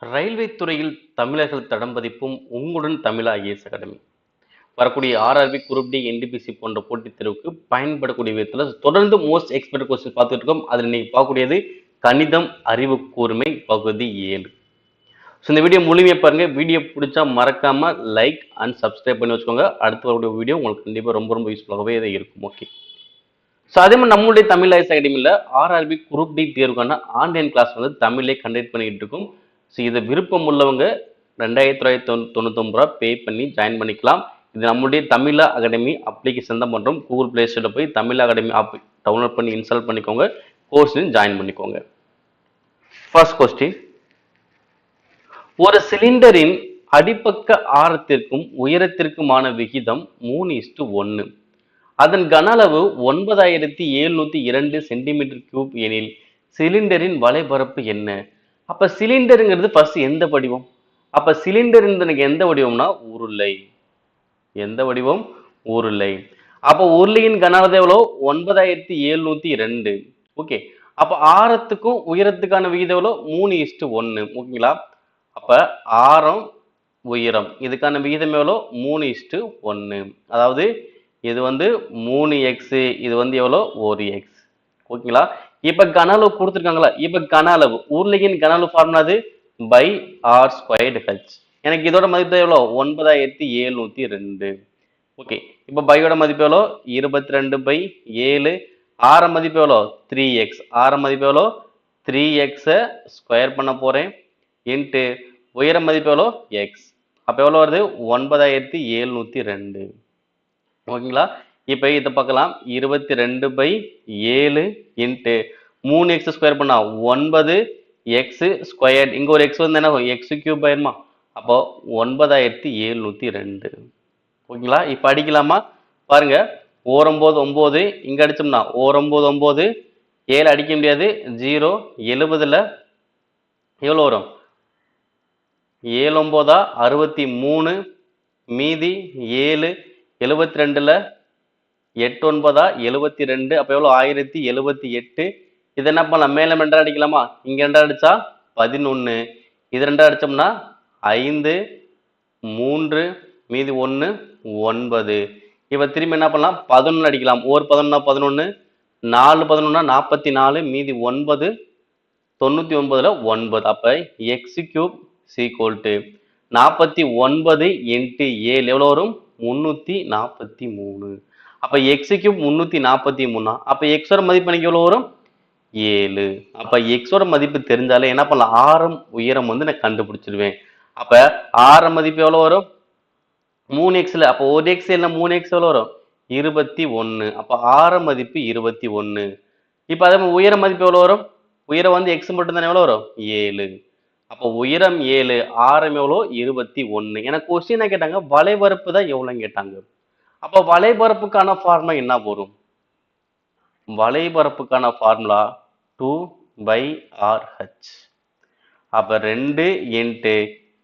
Railway துறையில் தமிழர்கள் தடம் பதிப்பும் உங்களுடன் தமிழா ஐஏஎஸ் அகாடமி. வரக்கூடிய ஆர்ஆர்பி, குரூப் டி, என்டிபிசி போன்ற போட்டித் தேர்வுக்கு பயன்படக்கூடிய விதத்தில் தொடர்ந்து மோஸ்ட் எக்ஸ்பெக்ட் கொஸ்டின் பார்த்துட்டு இருக்கோம். அதில் இன்னைக்கு பார்க்கக்கூடியது கணிதம் அறிவு கூர்மை பகுதி 7. ஸோ இந்த வீடியோ முழுமையாக பாருங்க. வீடியோ பிடிச்சா மறக்காம லைக் அண்ட் சப்ஸ்கிரைப் பண்ணி வச்சுக்கோங்க. அடுத்த வரக்கூடிய வீடியோ உங்களுக்கு கண்டிப்பாக ரொம்ப ரொம்ப யூஸ்ஃபுல்லாகவே இருக்கும். ஓகே. ஸோ அதே மாதிரி நம்மளுடைய தமிழ் ஐஎஸ் அகாடமியில் ஆர்ஆர்பி குரூப் டி தேர்வுக்கான ஆன்லைன் கிளாஸ் வந்து தமிழே கண்டக்ட் பண்ணிட்டு இருக்கும். ஸோ இது விருப்பம் உள்ளவங்க 2999 ரூபா பே பண்ணி ஜாயின் பண்ணிக்கலாம். இது நம்மளுடைய தமிழா அகாடமி அப்ளிகேஷன் தான் பண்ணுறோம். கூகுள் பிளே ஸ்டோரில் போய் தமிழ் அகாடமி ஆப் டவுன்லோட் பண்ணி இன்ஸ்டால் பண்ணிக்கோங்க. கோர்ஸ்லையும் ஜாயின் பண்ணிக்கோங்க. ஃபர்ஸ்ட் கொஸ்டின், ஒரு சிலிண்டரின் அடிப்பக்க ஆரத்திற்கும் உயரத்திற்குமான விகிதம் 3:1. அதன் கன அளவு 9702 சென்டிமீட்டர் கியூப் எனில் சிலிண்டரின் வலைபரப்பு என்ன? அப்ப சிலிண்டருங்கிறது ஃபர்ஸ்ட் எந்த வடிவம்? அப்ப சிலிண்டர் எனக்கு எந்த வடிவம்னா உருளை. எந்த வடிவம்? உருளை. அப்ப உருளையின் கன அளவு எவ்வளோ? 9702. ஓகே. அப்ப ஆரத்துக்கும் உயரத்துக்கான விகிதம் எவ்வளோ? 3:1. ஓகேங்களா? அப்ப ஆரம் உயரம் இதுக்கான விகிதம் எவ்வளோ? 3:1. அதாவது இது வந்து 3x, இது வந்து எவ்வளோ? 1x. ஓகேங்களா? இப்ப கன அளவு கொடுத்துருக்காங்களா? இப்ப கன அளவு உருளையின் கன அளவு ஃபார்முலா அது பை ஆர் ஸ்கொயர்டு ஹெச். எனக்கு இதோட மதிப்பு எவ்வளோ? 9702. ஓகே. இப்ப பையோட மதிப்பு எவ்வளோ? 22/7. ஆர மதிப்பு எவ்வளோ? 3x. ஆர மதிப்பு எவ்வளோ? 3x ஸ்கொயர் பண்ண போறேன் இன்ட்டு உயர மதிப்பு எவ்வளோ? x. அப்ப எவ்வளோ வருது? 9702. ஓகேங்களா? இப்ப இதை பார்க்கலாம். 22/7 இன்ட்டு 3x ஸ்கொயர் பண்ணா 9x ஸ்கொயர். இங்க ஒரு x வந்து என்ன? x கியூப் ஆயிருமா? அப்போ 9702. ஓகேங்களா? இப்ப அடிக்கலாமா? பாருங்க. 9 இங்க அடிச்சோம்னா 9 7 அடிக்க முடியாது. 0 70ல எவ்வளவு வரும்? 7 9 63 மீதி 7 72ல 8 9 72. அப்ப எவ்வளவு? 1078. இது என்ன பண்ணலாம்? மேல ரெண்டா அடிக்கலாமா? இங்க ரெண்டா அடிச்சா 11. இது ரெண்டா அடிச்சோம்னா 5 3 மீதி 1 9. இப்ப திரும்பி என்ன பண்ணலாம்? 11 அடிக்கலாம். ஒரு 11 11 4 11 44 மீதி 9 99ல 9. அப்ப x cube equal to 49 into 7 எவ்வளவு வரும்? 343. அப்ப x கியூப் 343. அப்ப x ஓட மதிப்பு எனக்கு எவ்வளவு வரும்? 7. அப்ப x ஓட மதிப்பு தெரிஞ்சாலே என்ன பண்ணலாம்? ஆரம் உயரம் வந்து நான் கண்டுபிடிச்சிருவேன். அப்ப ஆரம் மதிப்பு எவ்வளவு வரும்? 3xல. அப்ப 1x இல்ல 3x எவ்வளவு வரும்? 21. அப்ப ஆரம் மதிப்பு 21. இப்ப அதே மாதிரி உயர மதிப்பு எவ்வளவு வரும்? உயரம் வந்து x மட்டும் தானே, எவ்வளவு வரும்? 7. அப்ப உயரம் 7, ஆரம் எவ்வளோ? 21. எனக்கு கொஸ்டின் என்ன கேட்டாங்க? வலைபரப்பு தான் எவ்வளவுன்னு கேட்டாங்க. அப்ப வலைபரப்புக்கான ஃபார்முலா என்ன வரும்? வலைபரப்புக்கான ஃபார்முலா 2/RH. அப்ப 2 இன்ட்டு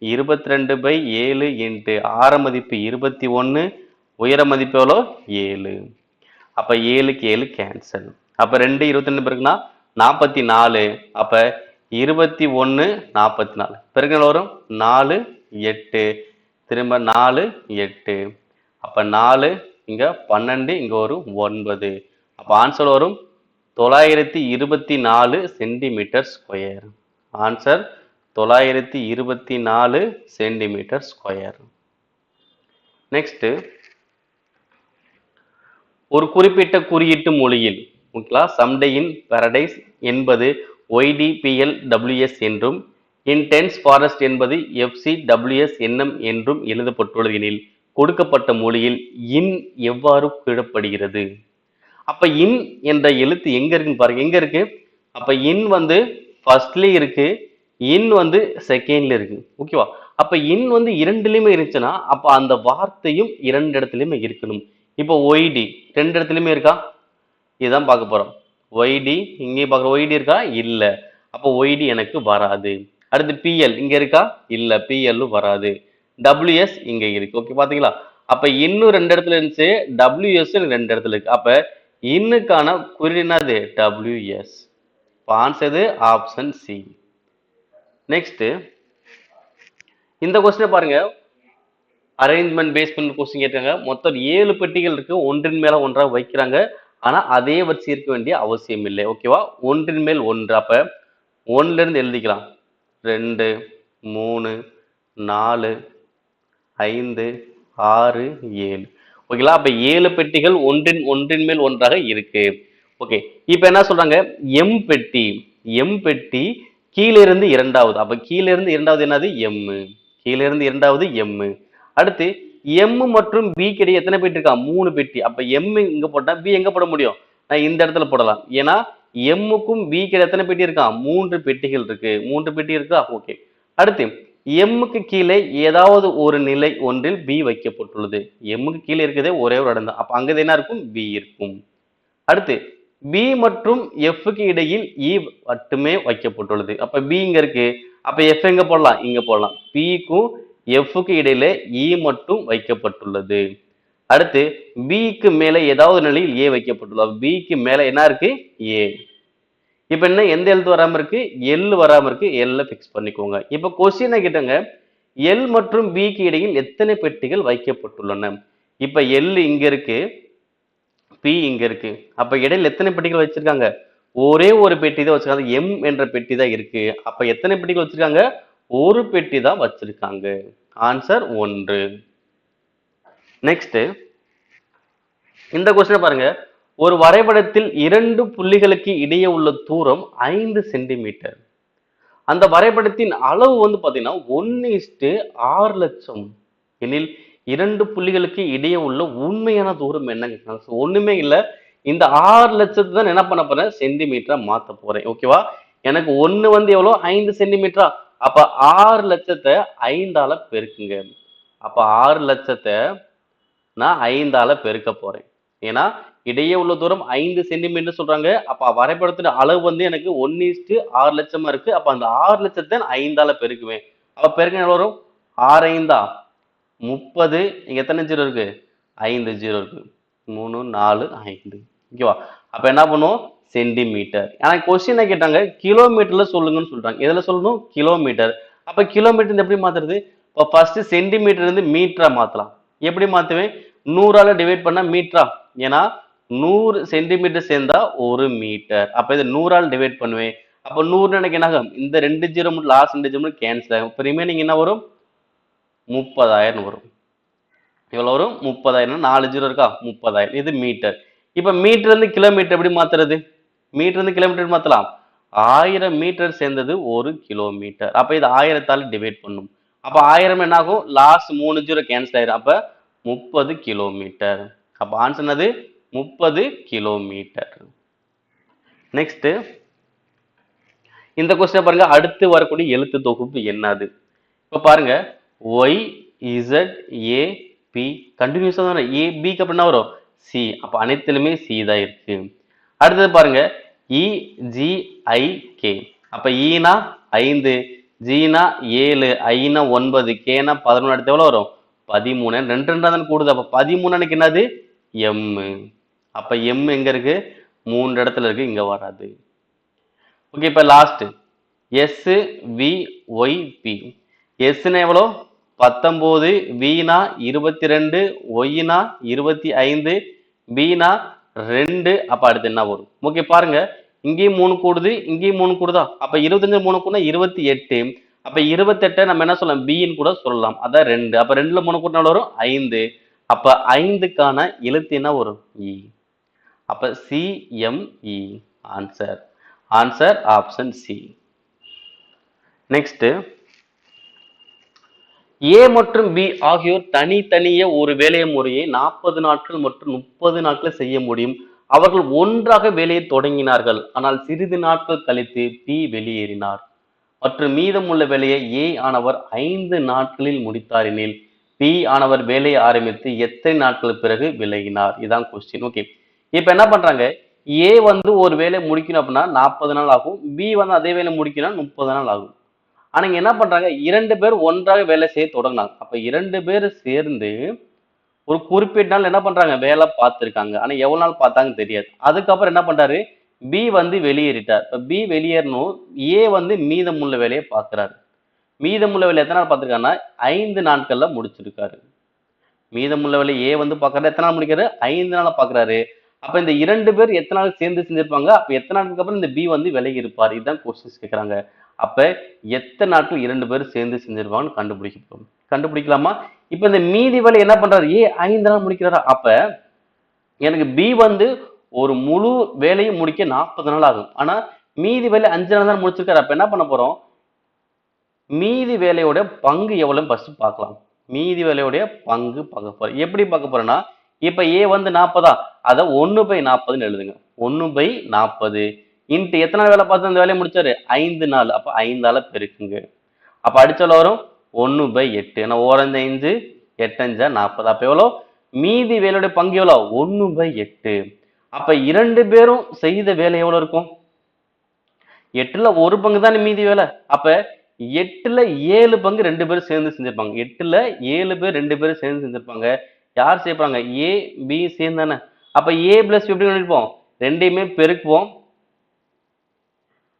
22/7 இன்ட்டு ஆர மதிப்பு 21, உயர மதிப்பு எவ்வளோ? 7. அப்ப 7க்கு 7 கேன்சல். அப்ப 2 22 பிறகுனா 44. அப்ப 21 44 பிறகு வரும் 4 8. திரும்ப 4 8. அப்ப 4 இங்க 12, இங்க வரும் 9. அப்ப ஆன்சர் வரும் 924 centimetre square. Answer 924 centimetre square. Next, ஒரு குறிப்பிட்ட குறியீட்டு மொழியில் சம்டே இன் பாரடைஸ் என்பது YDPLWS என்றும் இன்டென்ஸ் ஃபாரஸ்ட் என்பது FCWSNM என்றும் எழுதப்பட்டுள்ளது எனில் கொடுக்கப்பட்ட மொழியில் இன் எவ்வாறு குறிப்பிடப்படுகிறது? அப்ப இன் என்ற எழுத்து எங்க இருக்குன்னு பாருங்க. எங்க இருக்கு? அப்ப இன் வந்து ஃபர்ஸ்ட்லயும் இருக்கு, இன் வந்து செகண்ட்ல இருக்கு. ஓகேவா? அப்ப இன் வந்து இரண்டுலயுமே இருந்துச்சுன்னா அப்ப அந்த வார்த்தையும் இரண்டு இடத்துலயுமே இருக்கணும். இப்போ ஒய்டி ரெண்டு இடத்துலயுமே இருக்கா? இதுதான் பார்க்க போறோம். ஒய்டி இங்கே பார்க்குற ஒய்டி இருக்கா? இல்ல. அப்போ ஒய்டி எனக்கு வராது. அடுத்து பிஎல் இங்க இருக்கா? இல்ல, பிஎல் வராது. டபிள்யூஎஸ் இங்க இருக்கு. ஓகே, பாத்தீங்களா? அப்ப இன்னும் ரெண்டு இடத்துல இருந்துச்சு, டபிள்யூஎஸ் ரெண்டு இடத்துல இருக்கு. அப்ப இன்னுக்கான குறி என்னது? WS. Answer option C. Next, இந்த கொஸ்டினை பாருங்க, அரேஞ்ச்மெண்ட் பேஸ் பண்ணி கொஸ்டின் கேட்காங்க. மொத்தம் 7 பெட்டிகள் இருக்கு, ஒன்றின் மேல ஒன்றாக வைக்கிறாங்க. ஆனா அதே வரிசை இருக்க வேண்டிய அவசியம் இல்லை. ஓகேவா? ஒன்றின் மேல் ஒன்று. அப்ப 1ல இருந்து எழுதிக்கலாம். 2, 3, 4, 5, 6, 7. ஓகேங்களா? அப்ப 7 பெட்டிகள் ஒன்றின் ஒன்றின் மேல் ஒன்றாக இருக்கு. ஓகே, இப்ப என்ன சொல்றாங்க? எம் பெட்டி. எம் பெட்டி கீழே இருந்து இரண்டாவது. அப்ப கீழே இருந்து இரண்டாவது என்னது? எம். கீழே இருந்து இரண்டாவது எம். அடுத்து எம் மற்றும் பி கிடையே எத்தனை பெட்டி இருக்கா? 3 பெட்டி. அப்ப எம் இங்க போட்டா பி எங்க போட முடியும்? நான் இந்த இடத்துல போடலாம். ஏன்னா எம்முக்கும் பி கிடையே எத்தனை பெட்டி இருக்கா? 3 பெட்டிகள் இருக்கு. 3 பெட்டி இருக்கா? ஓகே. அடுத்து எம்முக்கு கீழே ஏதாவது ஒரு நிலை ஒன்றில் பி வைக்கப்பட்டுள்ளது. எம்முக்கு கீழே இருக்கிறதே ஒரே ஒரு இடம் தான். அப்ப அங்க என்ன இருக்கும்? பி இருக்கும். அடுத்து பி மற்றும் எஃப்க்கு இடையில் இ மட்டுமே வைக்கப்பட்டுள்ளது. அப்ப பி இங்க இருக்கு. அப்ப எஃப் எங்க போடலாம்? இங்க போடலாம். பிக்கும் எஃப்க்கு இடையில இ மட்டும் வைக்கப்பட்டுள்ளது. அடுத்து பிக்கு மேல ஏதாவது நிலையில் ஏ வைக்கப்பட்டுள்ளது. பிக்கு மேல என்ன இருக்கு? ஏ. இப்ப என்ன, எந்த எழுத்து வராம இருக்கு? எல் வராம இருக்கு. எல்ல பிக்ஸ் பண்ணிக்கோங்க. இப்ப கொஸ்டினை கேட்டங்க, எல் மற்றும் பிக்கு இடையில் எத்தனை பெட்டிகள் வைக்கப்பட்டுள்ளன? இப்ப எல் இங்க இருக்கு, பி இங்க இருக்கு. அப்ப இடையில எத்தனை பெட்டிகள் வச்சிருக்காங்க? ஒரே ஒரு பெட்டி தான் வச்சிருக்காங்க. எம் என்ற பெட்டி தான் இருக்கு. அப்ப எத்தனை பெட்டிகள் வச்சிருக்காங்க? ஒரு பெட்டி தான் வச்சிருக்காங்க. ஆன்சர் 1. நெக்ஸ்ட் இந்த கொஸ்டின் பாருங்க, ஒரு வரைபடத்தில் 2 புள்ளிகளுக்கு இடையே உள்ள தூரம் 5 சென்டிமீட்டர். அந்த வரைபடத்தின் அளவு வந்து பாத்தீங்கன்னா 1:6 லட்சம் எனில் 2 புள்ளிகளுக்கு இடையே உள்ள உண்மையான தூரம் என்ன? ஒண்ணுமே இல்ல, இந்த 6 லட்சத்தை தான் என்ன பண்ண போறேன்? சென்டிமீட்டரா மாத்த போறேன். ஓகேவா? எனக்கு 1 வந்து எவ்வளவு? 5 சென்டிமீட்டரா? அப்ப 6 லட்சத்தை 5ஆல பெருக்குங்க. அப்ப 6 லட்சத்தை நான் 5ஆல பெருக்க போறேன். ஏன்னா இடையே உள்ள தூரம் 5 சென்டிமீட்டர் சொல்றாங்க. அப்ப வரைபடத்துல அளவு வந்து எனக்கு 1:6 லட்சமா இருக்கு. அப்ப அந்த 6 லட்சத்தை 5ஆல பெருக்குவேன். அப்ப பெருக்க எவ்வளவு வரும்? 6 5 30. இங்க எத்தனை ஜீரோ இருக்கு? 5 ஜீரோ இருக்கு. 3 4 5. ஓகேவா? அப்ப என்ன பண்ணுவோம்? சென்டிமீட்டர். ஆனா கொஸ்டின் கேட்டாங்க கிலோமீட்டர்ல சொல்லுங்கன்னு சொல்றாங்க. எதுல சொல்லணும்? கிலோமீட்டர். அப்ப கிலோமீட்டர் எப்படி மாத்துறது? இப்ப ஃபர்ஸ்ட் சென்டிமீட்டர் இருந்து மீட்டரா மாத்தலாம். எப்படி மாத்துவேன்? 100ஆல டிவைட் பண்ணா மீட்டரா? ஏன்னா 100 சென்டிமீட்டர் சேர்ந்தா 1 மீட்டர். அப்ப இதை 100ஆல் டிவைட் பண்ணுவேன். அப்ப 100 எனக்கு என்ன ஆகும்? இந்த 2 ஜீரோ மட்டும் லாஸ்ட் 2 ஜீரோ கேன்சல் ஆகும். இப்ப ரிமைனிங் என்ன வரும்? 30,000 வரும். எவ்வளவு வரும்? 30,000. 4 ஜீரோ இருக்கா? 30,000. இது மீட்டர். இப்ப மீட்டர் இருந்து கிலோமீட்டர் எப்படி மாத்துறது? மீட்டர் இருந்து கிலோமீட்டர் மாத்தலாம். 1000 மீட்டர் சேர்ந்தது 1 கிலோமீட்டர். அப்ப இது 1000ஆல டிவைட் பண்ணும். அப்ப 1000 என்ன ஆகும்? லாஸ்ட் 3 ஜீரோ கேன்சல் ஆயிரும். அப்ப 30 கிலோமீட்டர். அப்ப ஆன்சர் என்னது? 30 கிலோமீட்டர். நெக்ஸ்ட் இந்த கொஸ்டின் பாருங்க, அடுத்து வரக்கூடிய எழுத்து தொகுப்பு என்னது? இப்ப பாருங்க, ஒய் இசட் ஏ பி கண்டினியூஸா தானே, ஏ பிக்கு அப்ப என்ன வரும்? சி. அப்ப அனைத்திலுமே சி தான் இருக்கு. அடுத்தது பாருங்க, இ ஜி ஐ கே. அப்ப ஈனா 5, ஜீனா 7, ஐனா 9, கேனா 11. அடுத்து எவ்வளவு வரும்? 13. 2 2 தான் கூடுது. அப்ப 13 எனக்கு என்னது? எம். அப்ப எம் எங்க இருக்கு? 3 இடத்துல இருக்கு, இங்க வராது. ஓகே, இப்ப last S V Y B. எஸ்னா எவ்வளோ? 19, வீணா 22, ஒய்னா 25, பீனா 2. அப்ப அடுத்து என்ன வரும்? ஓகே பாருங்க, இங்கேயும் 3 கூடுது, இங்கேயும் 3 கூடுதா? அப்ப 25 3 கூடனா 28. அப்ப 28 நம்ம என்ன சொல்லலாம்? பின்னு கூட சொல்லலாம். அதான் 2. அப்ப 2ல 3 கூட்டினா வரும் 5. அப்ப 5க்கான எழுத்து என்ன வரும்? இ. அப்ப CME answer. Answer option C. Next A மற்றும் பி ஆகியோர் தனித்தனியே ஒரு வேலை முறையை 40 நாட்கள் மற்றும் 30 நாட்கள் செய்ய முடியும். அவர்கள் ஒன்றாக வேலையை தொடங்கினார்கள். ஆனால் சிறிது நாட்கள் கழித்து பி வெளியேறினார் மற்றும் மீதமுள்ள வேலையை ஏ ஆனவர் 5 நாட்களில் முடித்தார் எனில் பி ஆனவர் வேலையை ஆரம்பித்து எத்தனை நாட்கள் பிறகு விலகினார்? இதான் கொஸ்டின். ஓகே, இப்ப என்ன பண்றாங்க? ஏ வந்து ஒரு வேலை முடிக்கணும் அப்படின்னா 40 நாள் ஆகும். பி வந்து அதே வேலை முடிக்கணும் 30 நாள் ஆகும். ஆனா இங்க என்ன பண்றாங்க? 2 பேர் ஒன்றாக வேலை செய்ய தொடங்கினாங்க. அப்ப 2 பேர் சேர்ந்து ஒரு குறிப்பிட்ட நாள் என்ன பண்றாங்க? வேலை பார்த்திருக்காங்க. ஆனா எவ்வளவு நாள் பார்த்தாங்கன்னு தெரியாது. அதுக்கப்புறம் என்ன பண்றாரு? பி வந்து வெளியேறிட்டார். இப்ப பி வெளியேறணும், ஏ வந்து மீதமுள்ள வேலையை பார்க்கிறாரு. மீதமுள்ள வேலை எத்தனை நாள் பார்த்திருக்காருன்னா 5 நாட்கள்ல முடிச்சிருக்காரு. மீதமுள்ள வேலை ஏ வந்து பார்க்கறாரு, எத்தனை நாள் முடிக்கிறாரு? 5 நாளா பார்க்கறாரு. அப்ப இந்த 2 பேர் எத்தனை நாள் சேர்ந்து செஞ்சிருப்பாங்க? அப்ப எத்தனை நாட்களுக்கு அப்புறம் இந்த பி வந்து விலகி இருப்பார்? இதுதான் கொஸ்டின்ஸ் கேட்கறாங்க. அப்ப எத்தனை நாட்கள் 2 பேரும் சேர்ந்து செஞ்சிருப்பாங்கன்னு கண்டுபிடிக்கணும். கண்டுபிடிக்கலாமா? இப்ப இந்த மீதி வேலை என்ன பண்றாரு? ஏ 5 நாள் முடிக்கிறாரா? அப்ப எனக்கு பி வந்து ஒரு முழு வேலையும் முடிக்க 40 நாள் ஆகும். ஆனா மீதி வேலை 5 நாள் தான் முடிச்சிருக்காரு. அப்ப என்ன பண்ண போறோம்? மீதி வேலையோட பங்கு எவ்வளவுன்னு ஃபர்ஸ்ட் பார்க்கலாம். மீதி வேலையோட பங்கு பார்க்க போறோம். எப்படி பார்க்க போறோம்னா, இப்ப ஏ வந்து 40 அத 1/40ன்னு எழுதுங்க. 1/40 இன்ட்டு எத்தனை நாள் வேலை பார்த்து அந்த வேலையை முடிச்சாரு? 5 நாள். அப்ப 5ஆல பெருக்குங்க. அப்ப அடிச்சால வரும் 1/8. ஏன்னா ஓரஞ்சு 5 8 40. அப்ப எவ்வளோ? மீதி வேலையோட பங்கு எவ்வளோ? 1/8. அப்ப 2 பேரும் செய்த வேலை எவ்வளவு இருக்கும்? 8ல ஒரு பங்கு தானே மீதி வேலை. அப்ப 8ல 7 பங்கு 2 பேரும் சேர்ந்து செஞ்சிருப்பாங்க. 8ல 7 பேர் 2 பேரும் சேர்ந்து செஞ்சிருப்பாங்க. யார் சேர்ப்பாங்க? ஏ பி சேர்ந்து தானே. அப்ப ஏ பிளஸ் எப்படி பண்ணிருப்போம்? ரெண்டையுமே பெருக்குவோம்,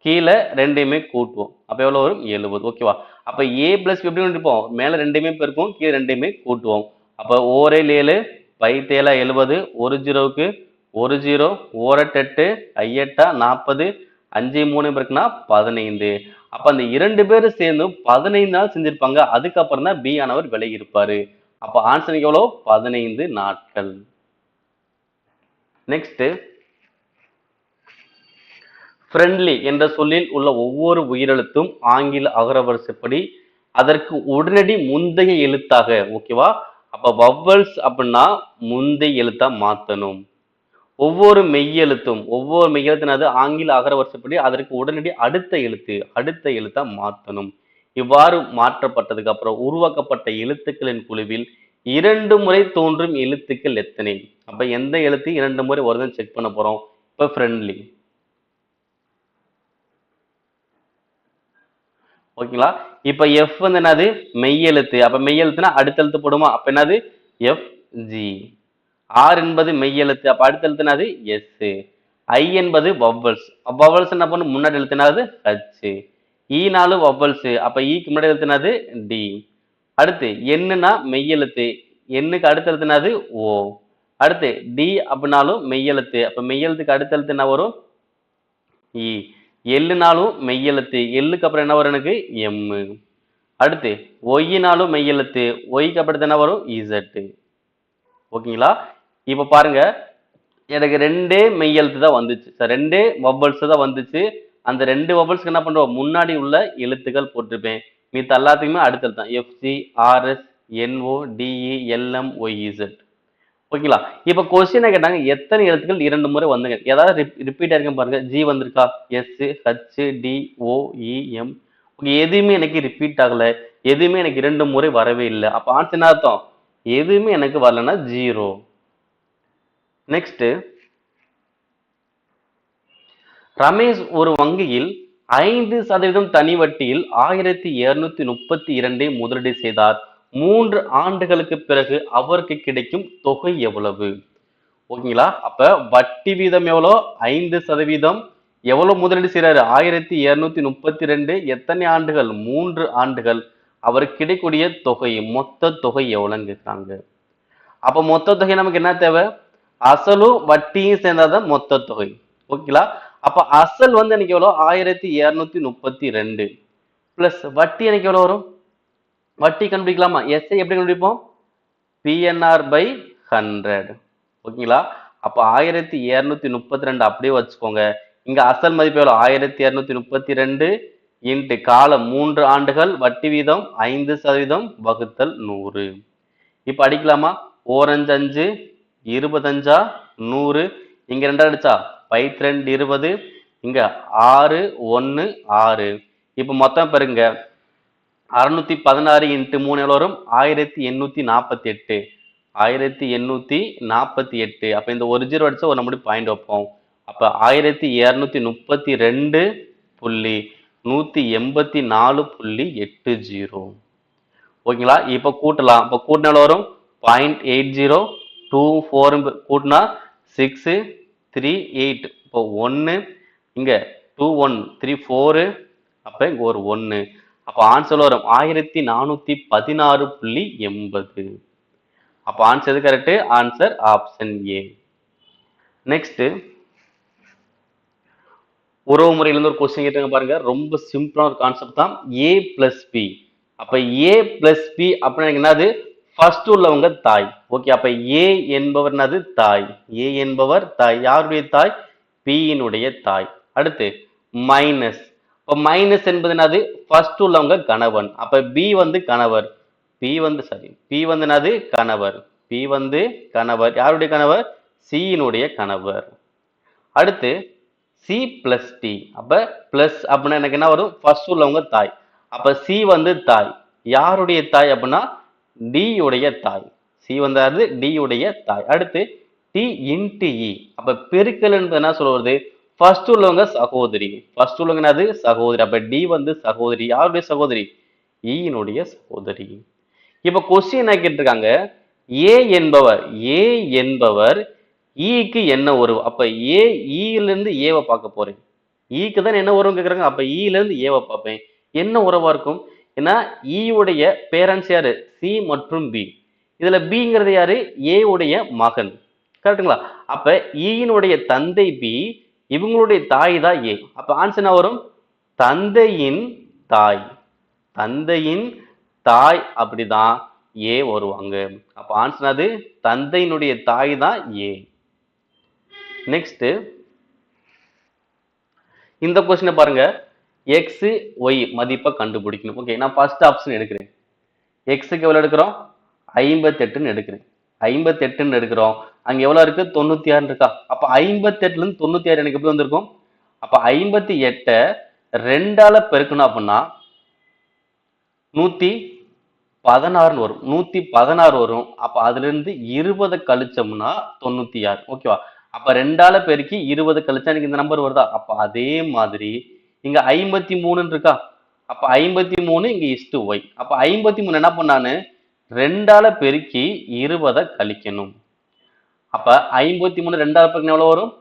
கீழே ரெண்டையுமே கூட்டுவோம். அப்ப எவ்வளவு வரும்? 70. ஓகேவா? அப்ப ஏ பிளஸ் எப்படி பண்ணிருப்போம்? மேல ரெண்டையுமே பெருக்குவோம், கீழே ரெண்டையுமே கூட்டுவோம். அப்ப ஓரேல் 7 பைத்தேலா 70, ஒரு ஜீரோவுக்கு ஒரு ஜீரோ, ஓரட்டு 8 ஐயட்டா 40, 5 3 பெருக்குனா 15. அப்ப அந்த 2 பேரும் சேர்ந்து 15 நாள் செஞ்சிருப்பாங்க. அதுக்கப்புறம் தான் பி ஆனவர் விலகி இருப்பாரு. அப்ப ஆன்சர் எவ்வளவு? 15 நாட்கள். நெக்ஸ்ட், ஃப்ரெண்ட்லி என்ற சொல்லில் உள்ள ஒவ்வொரு உயிரெழுத்தும் ஆங்கில அகரவரிசைப்படி அதற்கு உடனடி முந்தைய எழுத்தாக, ஓகேவா? அப்ப வவ்வல்ஸ் அப்படின்னா முந்தைய எழுத்தா மாத்தணும். ஒவ்வொரு மெய்யெழுத்தினது ஆங்கில அகரவரிசைப்படி அதற்கு உடனடி அடுத்த எழுத்தா மாத்தணும். இவ்வாறு மாற்றப்பட்டதுக்கு அப்புறம் உருவாக்கப்பட்ட எழுத்துக்களின் குழுவில் 2 முறை தோன்றும் எழுத்துக்கள் எத்தனை? அப்ப எந்த எழுத்து 2 முறை வருதுன்னு செக் பண்ண போறோம். இப்ப ஃப்ரெண்ட்லி, ஓகேங்களா? இப்ப எஃப் வந்து என்னது? மெய்யெழுத்து. அப்ப மெய்யெழுத்துனா அடுத்த எழுத்து போடுமா? அப்ப என்னது? F G. ஆர் என்பது மெய்யெழுத்து. அப்ப அடுத்த எழுத்து என்னது? எஸ். ஐ என்பது வவ்வல்ஸ். வவ்வல்ஸ் என்ன பண்ணும்? முன்னாடி எழுத்து என்னது? ஹச். ஈனாலும் வவ்வல்ஸ். அப்ப ஈக்கு முன்னாடி எழுத்து என்னது? டி. அடுத்து என்னன்னா மெய்யெழுத்து. எண்ணுக்கு அடுத்த எழுத்து என்னது? ஓ. அடுத்து டி அப்படின்னாலும் மெய்யெழுத்து. அப்ப மெய்யெழுத்துக்கு அடுத்த எழுத்து என்ன வரும்? இ. எல்லுனாலும் மெய்யெழுத்து. எல்லுக்கு அப்புறம் என்ன வரும்? எனக்கு எம். அடுத்து ஒய்யினாலும் மெய்யெழுத்து. ஒய்க்கு அப்புறம் என்ன வரும்? இசட். ஓகேங்களா? இப்ப பாருங்க, எனக்கு 2 மெய்யெழுத்து தான் வந்துச்சு. சார் 2 வவ்வல்ஸ் தான் வந்துச்சு. அந்த 2 வவ்வல்ஸ்க்கு என்ன பண்றோம்? முன்னாடி உள்ள எழுத்துக்கள் போட்டிருப்பேன். மித்த எல்லாத்துக்குமே அடுத்த எழுத்து தான். FC, RS, NO, TE, LM, YZ. ஓகேங்களா? இப்ப கொஸ்டின் கேட்டாங்க எத்தனை எழுத்துக்கள் 2 முறை வந்துங்க? ஏதாவது ரிப்பீட் ஆயிருக்கும் பாருங்க. ஜி வந்திருக்கா? எஸ், ஹச், டி, ஓ, இ, எம். எதுவுமே எனக்கு ரிப்பீட் ஆகல. எதுவுமே எனக்கு 2 முறை வரவே இல்லை. அப்ப ஆன்சர் என்ன அர்த்தம்? எதுவுமே எனக்கு வரலன்னா 0. நெக்ஸ்ட், ரமேஷ் ஒரு வங்கியில் 5% தனி வட்டியில் 1232 முதலீடு செய்தார். 3 ஆண்டுகளுக்கு பிறகு அவருக்கு கிடைக்கும் தொகை எவ்வளவு? ஓகேங்களா? அப்ப வட்டி வீதம் எவ்வளோ? 5%. எவ்வளவு முதலீடு செய்யறாரு? 1232. எத்தனை ஆண்டுகள்? 3 ஆண்டுகள். அவருக்கு கிடைக்கக்கூடிய தொகை, மொத்த தொகை எவ்வளவுன்னு கேட்கிறாங்க. அப்ப மொத்த தொகை நமக்கு என்ன தேவை? அசலும் வட்டியும் சேர்ந்தாதான் மொத்த தொகை. ஓகேங்களா? அப்ப அசல் வந்து எனக்கு எவ்வளோ? 1232 பிளஸ் வட்டி எனக்கு எவ்வளவு வரும்? வட்டி கண்டுபிடிக்கலாமா? எஸ்ஐ எப்படி கண்டுபிடிப்போம்? PNR by 100. ஓகேங்களா? அப்ப 1232 அப்படியே வச்சுக்கோங்க. இங்க அசல் மதிப்பு எவ்வளவு? 1232 இன்ட்டு காலம் 3 ஆண்டுகள், வட்டி வீதம் 5% வகுத்தல் 100. இப்ப அடிக்கலாமா? ஓரஞ்சு 5 25 100. இங்க 2 அடிச்சா 2 20. இங்க 6 1 6. இப்ப மொத்தம் பெருங்க. 616 இன்ட்டு 3 எவ்வளவு வரும்? 1848. 1848. அப்ப இந்த ஒரு ஜீரோ அடிச்சா ஒரு நம்முடைய பாயிண்ட் வைப்போம். அப்ப 1232.184.80. ஓகேங்களா? இப்ப கூட்டலாம். இப்ப கூட்டினால வரும் 0.8024 கூட்டினா 638. இப்போ 1 இங்க 2 1 3 4. அப்ப இங்க ஒரு 1. அப்ப ஆன்சர் வரும் 1416.80. அப்ப ஆன்சர் எது correct? Answer option A. Next உறவு முறையில இருந்து ஒரு கொஸ்டின் கேட்டாங்க பாருங்க. ரொம்ப சிம்பிளான ஒரு கான்செப்ட் தான். ஏ பிளஸ் பி. அப்ப ஏ பிளஸ் பி அப்படின்னா என்னது? ஃபர்ஸ்ட் உள்ளவங்க தாய். ஓகே, அப்ப ஏ என்பவர் என்னது? தாய். ஏ என்பவர் தாய். யாருடைய தாய்? பியினுடைய தாய். அடுத்து மைனஸ். இப்ப மைனஸ் என்பது என்னது? ஃபர்ஸ்ட் உள்ளவங்க கணவன். அப்ப பி வந்து கணவர். பி வந்து பி வந்து என்னது? கணவர். பி வந்து கணவர். யாருடைய கணவர்? சியினுடைய கணவர். அடுத்து சி பிளஸ் டி. அப்ப பிளஸ் அப்படின்னா எனக்கு என்ன வரும்? ஃபர்ஸ்ட் உள்ளவங்க தாய். அப்ப சி வந்து தாய். யாருடைய தாய் அப்படின்னா டி உடைய தாய். சி வந்து டி உடைய தாய். அடுத்து டி இன்டு இ. அப்ப பெருக்கல் என்பது என்ன சொல்றது? ஃபர்ஸ்ட் உள்ளவங்க சகோதரி. ஃபர்ஸ்ட் உள்ளவங்க என்னது? சகோதரி. அப்ப டி வந்து சகோதரி. யாருடைய சகோதரி? ஈனுடைய சகோதரி. இப்ப கொஸ்டின் என்ன கேட்டிருக்காங்க? ஏ என்பவர் ஏ என்பவர் ஈக்கு என்ன உறவு? அப்ப ஏ ஈல இருந்து ஏவை பார்க்க போறேன். ஈக்கு தான் என்ன உறவு கேக்குறாங்க. அப்ப ஈல இருந்து ஏவை பார்ப்பேன். என்ன உறவா இருக்கும்? ஏன்னா ஈ உடைய பேரண்ட்ஸ் யாரு? சி மற்றும் பி. இதுல பிங்கிறது யாரு? ஏ உடைய மகன். கரெக்டுங்களா? அப்ப ஈயினுடைய தந்தை பி, இவங்களுடைய தாய் தான் ஏ. அப்ப ஆன்சர் என்ன வரும்? தந்தையின் தாய். தந்தையின் தாய் அப்படிதான் ஏ வருவாங்க. அப்ப ஆன்சர் அது தந்தையினுடைய தாய் தான் ஏ. நெக்ஸ்ட் இந்த கொஸ்டினை பாருங்க. எக்ஸ் ஒய் மதிப்பை கண்டுபிடிக்கணும். ஓகே, நான் ஃபர்ஸ்ட் ஆப்ஷன் எடுக்கிறேன். எக்ஸுக்கு எவ்வளவு எடுக்கிறோம்? 58 எடுக்கிறேன். 58 எடுக்கிறோம். அங்க எவ்வளவு இருக்கு? 96 இருக்கா? அப்ப 58ல இருந்து 96 எனக்கு எப்படி வந்திருக்கும்? அப்ப 58 2ஆல பெருக்கணும் அப்படின்னா 116 வரும். 116 வரும். அப்ப அதுல இருந்து 20 கழிச்சோம்னா 96. ஓகேவா? அப்ப 2ஆல பெருக்கி 20 கழிச்சா எனக்கு இந்த நம்பர் வருதா? அப்ப அதே மாதிரி இங்க 53 இருக்கா? அப்ப 53 இங்க இஸ்டு ஒய். அப்ப 53 என்ன பண்ணானு 2ஆல பெருக்கி 20 கழிக்கணும். அப்ப 53 2ஆல பெருக்கினா எவ்வளவு வரும்?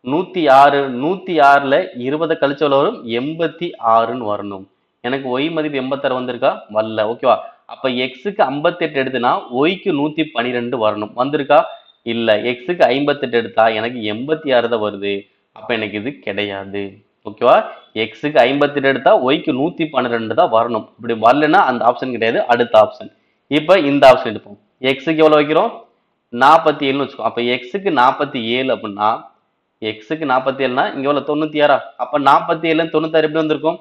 106. 106ல 20 கழிச்ச எவ்வளவு வரும்? 86ன்னு வரணும். எனக்கு ஒய் மதிப்பு 86 வந்திருக்கா? வரல. ஓகேவா? அப்ப எக்ஸுக்கு 58 எடுத்துனா ஒய்க்கு 112 வரணும். வந்திருக்கா? இல்ல. எக்ஸுக்கு 58 எடுத்தா எனக்கு 86 தான் வருது. அப்ப எனக்கு இது கிடையாது. ஓகேவா? எக்ஸுக்கு 58 எடுத்தா ஒய்க்கு 112 தான் வரணும். இப்படி வரலன்னா அந்த ஆப்ஷன் கிடையாது. அடுத்த ஆப்ஷன். இப்ப இந்த ஆப்ஷன் எடுப்போம். எக்ஸுக்கு எவ்வளவு வைக்கிறோம்? 47 வச்சுக்கோ. அப்ப எக்ஸுக்கு 47 அப்படின்னா எக்ஸுக்கு 47னா இங்க எவ்வளவு? 96. அப்ப 47 96 எப்படி வந்திருக்கும்?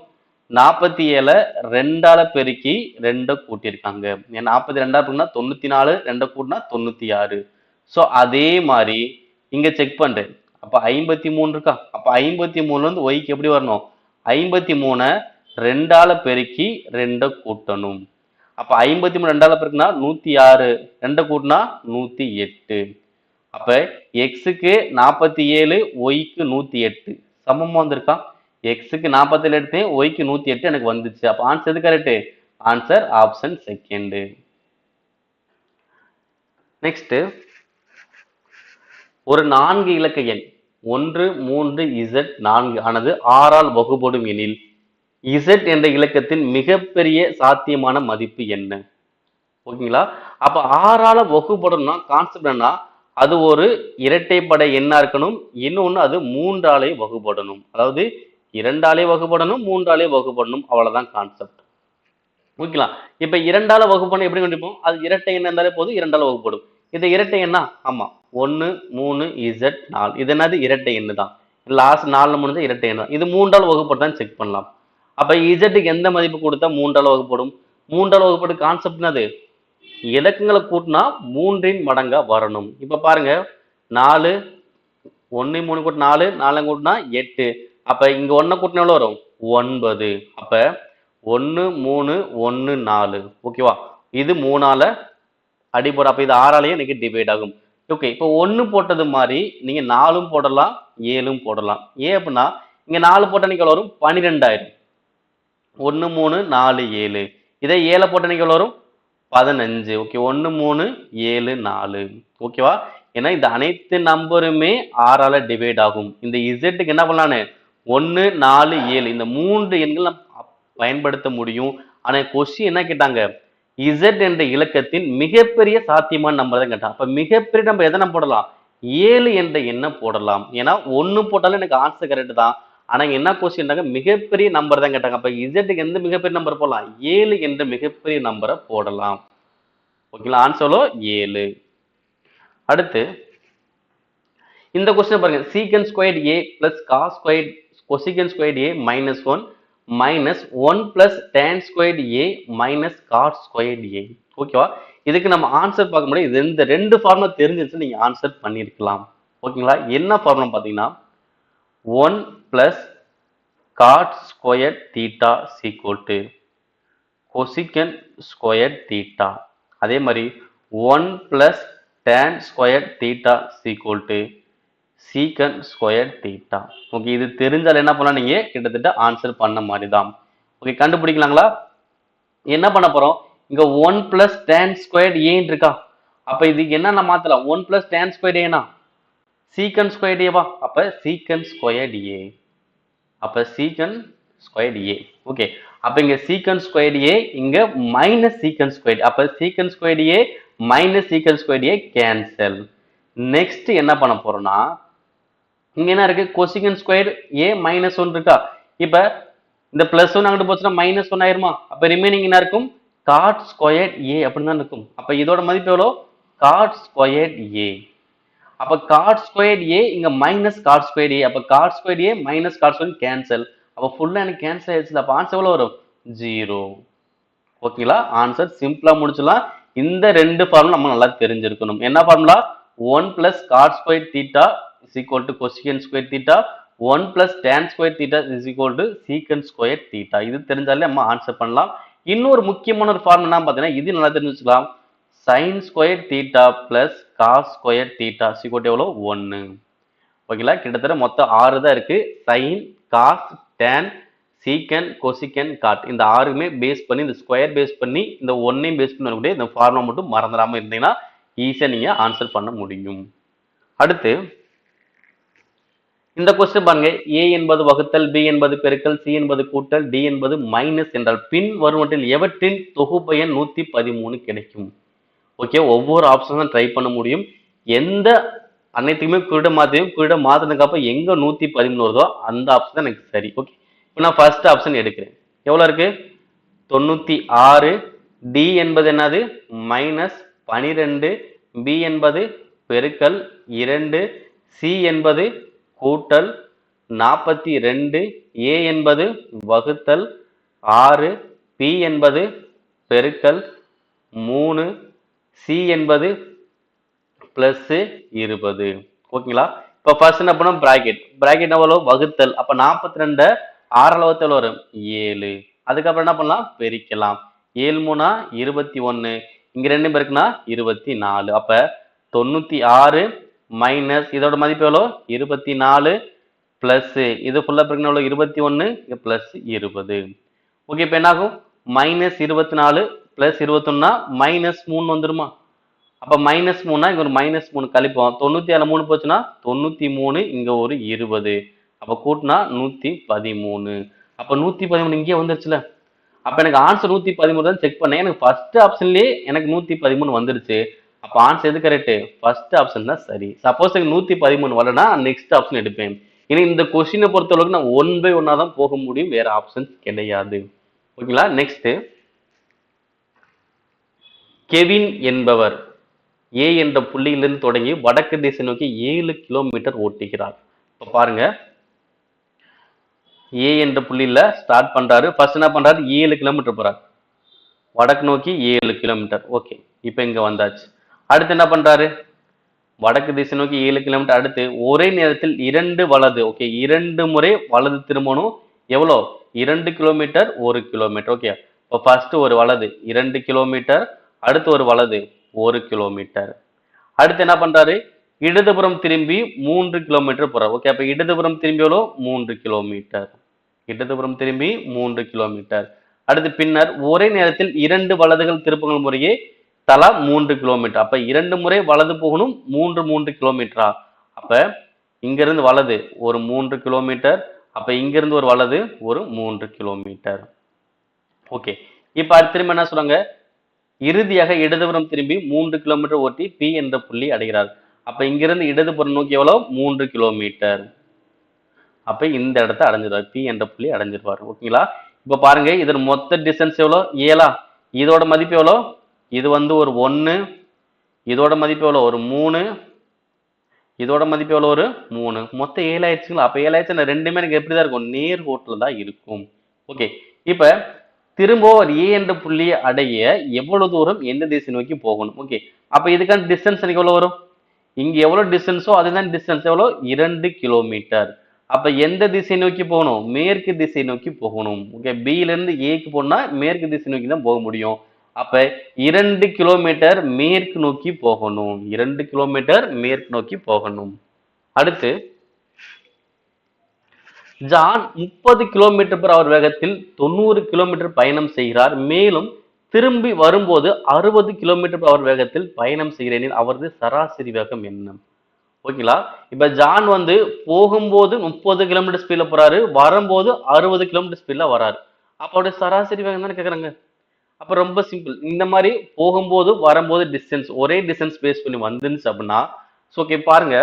47 2ஆல பெருக்கி 2 கூட்டியிருக்காங்க. 42 இருக்குன்னா 94, 2 கூட்டினா 96. ஸோ அதே மாதிரி இங்க செக் பண்றேன். அப்ப 53 இருக்கா? அப்ப 53ல இருந்து ஒய்க்கு எப்படி வரணும்? 53 2ஆல பெருக்கி 2 கூட்டணும். அப்ப 53 2ஆல பெருக்கினா 106, 2 கூட்டினா 108. அப்ப எக்ஸுக்கு 47, ஒய்க்கு 108 சமமா வந்திருக்கா? எக்ஸுக்கு 47 எடுத்தேன், ஒய்க்கு 108 எனக்கு வந்துச்சு. அப்ப ஆன்சர் எது correct? Answer option second. Next ஒரு 4 இலக்க எண் 13Z4 ஆனது 6ஆல் வகுபடும் எனில் Z என்ற இலக்கத்தின் மிகப்பெரிய சாத்தியமான மதிப்பு என்ன? ஓகேங்களா? அப்ப 6ஆல வகுபடணும்னா கான்செப்ட் என்ன? அது ஒரு இரட்டைப்படை எண்ணா இருக்கணும். இன்னொன்னு அது 3ஆலே வகுபடணும். அதாவது 2ஆலே வகுபடணும், 3ஆலே வகுபடணும். அவ்வளவுதான் கான்செப்ட். ஓகேங்களா? இப்ப 2ஆல வகுப்படணும் எப்படி கண்டுபிடிப்போம்? அது இரட்டை எண்ணா இருந்தாலே போதும், 2ஆல வகுப்படும். இது இரட்டை எண்ணா? ஆமா. 1 3Z4 இது என்னது? இரட்டை எண்ணு தான். லாஸ்ட் 4ல முடிஞ்ச இரட்டை எண்ணு தான். இது 3ஆல் வகுப்பட்டான்னு செக் பண்ணலாம். அப்ப இசட்டுக்கு எந்த மதிப்பு கொடுத்தா 3ஆல் வகுப்படும்? 3ஆல் வகுப்படும் கான்செப்ட் என்னது? இலக்கங்களை கூட்டினா 3இன் மடங்கா வரணும். இப்ப பாருங்க 4 1 3 கூட்டினா 4, 4 கூட்டினா 8. அப்ப இங்க 1 கூட்டினா எவ்வளவு வரும்? 9. அப்ப 1 3 1 4. ஓகேவா? இது 3ஆல அடிபடும். அப்ப இது 6ஆலேயே எனக்கு டிவைட் ஆகும். ஓகே, இப்போ 1 போட்டது மாதிரி நீங்க 4ம் போடலாம், 7ம் போடலாம். ஏன் அப்படின்னா இங்க 4 போட்டா நீங்க வரும் 12 1 3 4 7. இதே 7 போட்டா நீங்க வரும் 15. ஓகே, 1 3 7 4. ஓகேவா? ஏன்னா இந்த அனைத்து நம்பருமே 6ஆல டிவைட் ஆகும். இந்த Z க்கு என்ன பண்ணலான்னு 1 4 7 இந்த 3 எண்கள் பயன்படுத்த முடியும். ஆனா கொஸ்டின் என்ன கேட்டாங்க, Z என்ற இலக்கத்தின் மிகப்பெரிய சாத்தியமான நம்பர் தான் கேட்டான். அப்ப மிகப்பெரிய நம்பர் எதனை போடலாம்? 7 என்ற எண்ணை போடலாம். ஏன்னா 1 போட்டாலும் எனக்கு ஆன்சர் கரெக்ட் தான். ஆனா என்ன கொஸ்டின் மிகப்பெரிய நம்பர் தான் கேட்டாங்க. அப்ப இசட்டுக்கு எந்த மிகப்பெரிய நம்பர் போடலாம்? 7 என்ற மிகப்பெரிய நம்பரை போடலாம். ஓகேங்களா? ஆன்சரோ 7. அடுத்து இந்த கொஸ்டின் பாருங்க, sec squared A plus cos squared cosec squared A minus 1 minus 1 plus tan squared A minus cot squared A. ஓகேவா? இதுக்கு நம்ம ஆன்சர் பார்க்க முடியும். இது இந்த ரெண்டு ஃபார்முலா தெரிஞ்சிச்சு நீங்க ஆன்சர் பண்ணிருக்கலாம். ஓகேங்களா? என்ன ஃபார்முலா பாத்தீங்கன்னா 1 plus cot square theta equal to cosec square theta. அதே மாதிரி 1 plus tan square theta equal to sec square theta. Okay, இது தெரிஞ்சால் என்ன பண்ணலாம், நீங்க கிட்டத்தட்ட ஆன்சர் பண்ண மாதிரி தான். ஓகே, கண்டுபிடிக்கலாங்களா? என்ன பண்ண போறோம், இங்க 1 பிளஸ் டேன் ஸ்கொயர் ஏன்னு இருக்கா. அப்ப இதுக்கு என்ன மாத்தலாம், 1 பிளஸ் டேன் ஸ்கொயர் ஏனா சீக்கன் ஸ்கொயர் ஏவா. அப்ப சீக்கன் ஸ்கொயர் ஏ. அப்ப சீக்கன் ஸ்கொயர் ஏ. ஓகே, அப்ப இங்க சீக்கன் ஸ்கொயர் ஏ, இங்க மைனஸ் சீக்கன் ஸ்கொயர். அப்ப சீக்கன் ஸ்கொயர் ஏ மைனஸ் சீக்கன் ஸ்கொயர் ஏ கேன்சல். நெக்ஸ்ட் என்ன பண்ண போறோம்னா, இங்க என்ன இருக்கு, கொசிகன் ஸ்கொயர் ஏ மைனஸ் 1 இருக்கா. இப்ப இந்த பிளஸ் 1 அங்கிட்டு போச்சுன்னா மைனஸ் 1 ஆயிருமா. அப்ப ரிமைனிங் என்ன இருக்கும், காட் ஸ்கொயர் ஏ அப்படின்னு தான் இருக்கும். அப்ப இதோட மதிப்பு எவ்வளோ, காட் ஸ்கொயர் ஏ. அப்ப காட் ஸ்கொயர் ஏ இங்க மைனஸ் காட் ஸ்கொயர் ஏ. அப்ப காட் ஸ்கொயர் ஏ மைனஸ் காட் ஸ்கொயர் கேன்சல். அப்ப ஃபுல்லா எனக்கு கேன்சல் ஆயிடுச்சு. அப்ப ஆன்சர் எவ்வளவு வரும், 0. ஓகேங்களா? ஆன்சர் சிம்பிளா முடிச்சலாம். இந்த ரெண்டு ஃபார்முலா நம்ம நல்லா தெரிஞ்சிருக்கணும். என்ன formula, 1 plus cot square theta is equal to cosecant square theta, 1 plus tan square theta is equal to secant square theta. இது தெரிஞ்சாலே நம்ம ஆன்சர் பண்ணலாம். இன்னொரு முக்கியமான ஒரு ஃபார்முலா என்ன பார்த்தீங்கன்னா, இது நல்லா தெரிஞ்சுக்கலாம், sin square theta plus cos square theta is equal to எவ்வளோ, 1. ஓகேங்களா? கிட்டத்தட்ட மொத்தம் 6 தான் இருக்கு. sin, cos, tan, secant, cosecant, cot. இந்த 6மே பேஸ் பண்ணி, இந்த ஸ்கொயர் பேஸ் பண்ணி, இந்த 1ஐயும் பேஸ் பண்ணி வரக்கூடிய இந்த ஃபார்முலா மட்டும் மறந்துடாம இருந்தீங்கன்னா ஈஸியா நீங்க ஆன்சர் பண்ண முடியும். அடுத்து இந்த கொஸ்டின் பாருங்க, a என்பது வகுத்தல், b என்பது பெருக்கல், c என்பது கூட்டல், d என்பது மைனஸ் என்றால் பின் வருவற்றில் எவற்றின் தொகுப்பு எண் 113 கிடைக்கும். ஓகே, ஒவ்வொரு ஆப்ஷனும் ட்ரை பண்ண முடியும். எந்த அனைத்துக்குமே குறிட மாத்தினதுக்கு அப்புறம் எங்க 113 வருதோ அந்த ஆப்ஷன் தான் எனக்கு சரி. ஓகே, இப்போ நான் ஃபர்ஸ்ட் ஆப்ஷன் எடுக்கிறேன். எவ்வளவு இருக்கு, 96. d என்பது என்னது, மைனஸ் 12. b என்பது பெருக்கல் 2. c என்பது கூட்டல் 42. a என்பது வகுத்தல் 6. p என்பது பெருக்கல் 3. c என்பது பிளஸ் 20. ஓகேங்களா? இப்ப ஃபர்ஸ்ட் என்ன பண்ணோம், பிராக்கெட் எவ்வளவு, வகுத்தல். அப்ப 42 6 வகுத்தல் வரும் 7. அதுக்கப்புறம் என்ன பண்ணலாம், பெருக்கலாம். 7 3 21. இங்க 2 பெருக்குனா 24. அப்ப 96 மைனஸ் இதோட மதிப்பு எவ்வளோ, 24 பிளஸ் இது ஃபுல்லா பெருக்கினா எவ்வளோ, 21 பிளஸ் 20. ஓகே, இப்போ என்ன ஆகும், மைனஸ் 24 பிளஸ் 21 மைனஸ் 3 வந்துருமா. அப்ப மைனஸ் 3 இங்க ஒரு மைனஸ் 3 கழிப்போம். 96 3 போச்சுன்னா 93, இங்க ஒரு 20. அப்ப கூட்டினா 113. அப்ப 113 இங்கே வந்துருச்சுல. அப்ப எனக்கு ஆன்சர் 113 தான் செக் பண்ணேன். எனக்கு ஃபர்ஸ்ட் ஆப்ஷன்லயே எனக்கு 113 வந்துருச்சு. அப்ப ஆன்சர் எது கரெக்ட், ஃபர்ஸ்ட் ஆப்ஷன் தான் சரி. சப்போஸ் எனக்கு 113 வரலனா நெக்ஸ்ட் ஆப்ஷன் எடுப்பேன். ஏன்னா இந்த கொஸ்டினை பொறுத்தளவுக்கு நான் 1 by 1 தான் போக முடியும், வேற ஆப்ஷன்ஸ் கிடையாது. ஓகேங்களா? நெக்ஸ்ட், கெவின் என்பவர் ஏ என்ற புள்ளியிலிருந்து தொடங்கி வடக்கு திசை நோக்கி 7 கிலோமீட்டர் ஓட்டுகிறார். இப்ப பாருங்க, ஏ என்ற புள்ளியில ஸ்டார்ட் பண்றாரு. ஃபர்ஸ்ட் என்ன பண்றாரு, 7 கிலோமீட்டர் போறாரு வடக்கு நோக்கி 7 கிலோமீட்டர். ஓகே, இப்ப இங்க வந்தாச்சு. அடுத்து என்ன பண்றாரு, வடக்கு திசை நோக்கி 7 கிலோமீட்டர். அடுத்து ஒரே நேரத்தில் 2 வலது. ஓகே, 2 முறை வலது திரும்பணும். எவ்வளோ, 2 கிலோமீட்டர் 1 கிலோமீட்டர். ஓகே, இப்போ ஃபர்ஸ்ட் ஒரு வலது 2 கிலோமீட்டர், அடுத்து ஒரு வலது 1 கிலோமீட்டர். அடுத்து என்ன பண்றாரு, இடதுபுறம் திரும்பி 3 கிலோமீட்டர் போறாரு. ஓகே, அப்ப இடதுபுறம் திரும்பி எவ்வளோ, 3 கிலோமீட்டர். இடதுபுறம் திரும்பி 3 கிலோமீட்டர். அடுத்து பின்னர் ஒரே நேரத்தில் 2 வலதுகள் திருப்பங்கள் முறையே தலா 3 கிலோமீட்டர். அப்ப 2 முறை வலது போகணும், 3 கிலோமீட்டரா. அப்ப இங்க இருந்து வலது ஒரு 3 கிலோமீட்டர். அப்ப இங்க இருந்து ஒரு வலது ஒரு 3 கிலோமீட்டர். ஓகே, இப்ப அடுத்து திரும்ப என்ன சொல்றாங்க, இறுதியாக இடதுபுறம் திரும்பி 3 கிலோமீட்டர் ஓட்டி பி என்ற புள்ளி அடைகிறார். அப்ப இங்கிருந்து இடதுபுறம் நோக்கி எவ்வளவு 3 கிலோமீட்டர். அப்ப இந்த இடத்தை அடைஞ்சிருவார், பி என்ற புள்ளி அடைஞ்சிருவார். ஓகேங்களா? இப்ப பாருங்க இதன் மொத்த டிஸ்டன்ஸ் எவ்வளோ 7. இதோட மதிப்பு எவ்வளோ, இது வந்து ஒரு 1, இதோட மதிப்பு எவ்வளோ ஒரு 3, இதோட மதிப்பு எவ்வளோ ஒரு 3, மொத்தம் 7 ஆயிடுச்சுங்களா? அப்ப 7 ஆயிடுச்சு, ரெண்டுமே எனக்கு எப்படிதான் இருக்கும், நேர் கோட்டில் தான் இருக்கும். ஓகே, இப்ப திரும்ப ஒரு ஏ என்ற புள்ளியை அடைய எவ்வளவு தூரம் எந்த திசை நோக்கி போகணும்? ஓகே, அப்ப இதுக்கான டிஸ்டன்ஸ் எனக்கு எவ்வளவு வரும், இங்க எவ்வளவு டிஸ்டன்ஸோ அதுதான் டிஸ்டன்ஸ், எவ்வளோ 2 கிலோமீட்டர். அப்ப எந்த திசை நோக்கி போகணும், மேற்கு திசை நோக்கி போகணும். ஓகே, பில இருந்து ஏக்கு போனா மேற்கு திசை நோக்கி தான் போக முடியும். அப்ப 2 கிலோமீட்டர் மேற்கு நோக்கி போகணும், 2 கிலோமீட்டர் மேற்கு நோக்கி போகணும். அடுத்து ஜான் 30 km/h வேகத்தில் 90 கிலோமீட்டர் பயணம் செய்கிறார். மேலும் திரும்பி வரும்போது 60 km/h வேகத்தில் பயணம் செய்கிறேன். அவரது சராசரி வேகம் என்ன? ஓகேங்களா? இப்ப ஜான் வந்து போகும்போது 30 கிலோமீட்டர் ஸ்பீட்ல போறாரு, வரும்போது 60 கிலோமீட்டர் ஸ்பீட்ல வராரு. அப்ப அவருடைய சராசரி வேகம் தானே கேக்குறாங்க. அப்ப ரொம்ப சிம்பிள். இந்த மாதிரி போகும்போது வரும்போது டிஸ்டன்ஸ் ஒரே டிஸ்டன்ஸ் பேஸ் பண்ணி வந்துருந்துச்சு அப்படின்னா, ஓகே பாருங்க,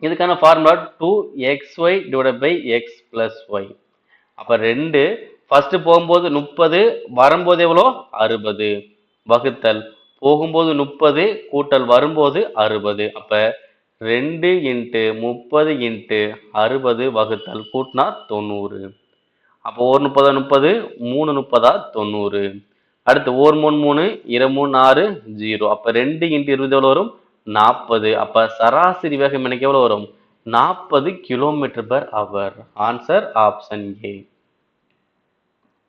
இதுக்கான formula 2xy divided by x plus y. அப்ப 2 ஃபர்ஸ்ட் போகும்போது 30, வரும்போது எவ்வளோ 60 வகுத்தல் போகும்போது 30 கூட்டல் வரும்போது 60. அப்ப 2 இன்ட்டு 30 இன்ட்டு 60 வகுத்தல் கூட்டினா 90. அப்போ ஒரு 30 30, 3 30 90. அடுத்து ஒரு 3 3, 2 3 6 0. அப்ப 2 இன்ட்டு 20 எவ்வளோ வரும் 40. அப்ப சராசரி வேகம் எனக்கு எவ்வளவு வரும் 40 km/h. Answer option A.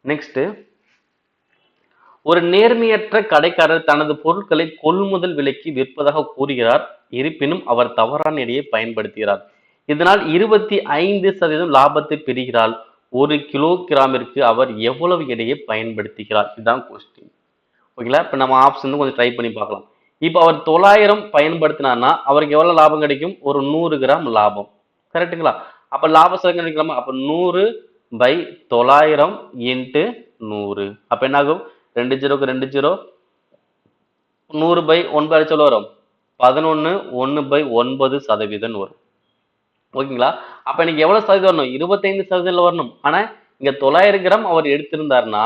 Next, ஒரு நேர்மையற்ற கடைக்காரர் தனது பொருட்களை கொள்முதல் விலைக்கு விற்பதாக கூறுகிறார். இருப்பினும் அவர் தவறான எடையை பயன்படுத்துகிறார். இதனால் 25% லாபத்தை பெறுகிறார். 1 கிலோகிராமிற்கு அவர் எவ்வளவு எடையை பயன்படுத்துகிறார்? இதுதான் கொஸ்டின். ஓகேங்களா? இப்ப நம்ம ஆப்ஷன் கொஞ்சம் ட்ரை பண்ணி பார்க்கலாம். இப்ப அவர் 900 பயன்படுத்தினார்னா அவருக்கு எவ்வளவு லாபம் கிடைக்கும், ஒரு 100 கிராம் லாபம். கரெக்டுங்களா? அப்ப லாப சதவீதம் கிடைக்கலாமா? அப்ப 100/900 இன்ட்டு 100. அப்ப என்ன ஆகும், 2 0க்கு 2 0, 100/9 அடிச்சு எவ்வளவு வரும் 11, 1/9% வரும். ஓகேங்களா? அப்ப எனக்கு எவ்வளவு சதவீதம் வரணும், 25% வரணும். ஆனா இங்க 900 கிராம் அவர் எடுத்திருந்தாருன்னா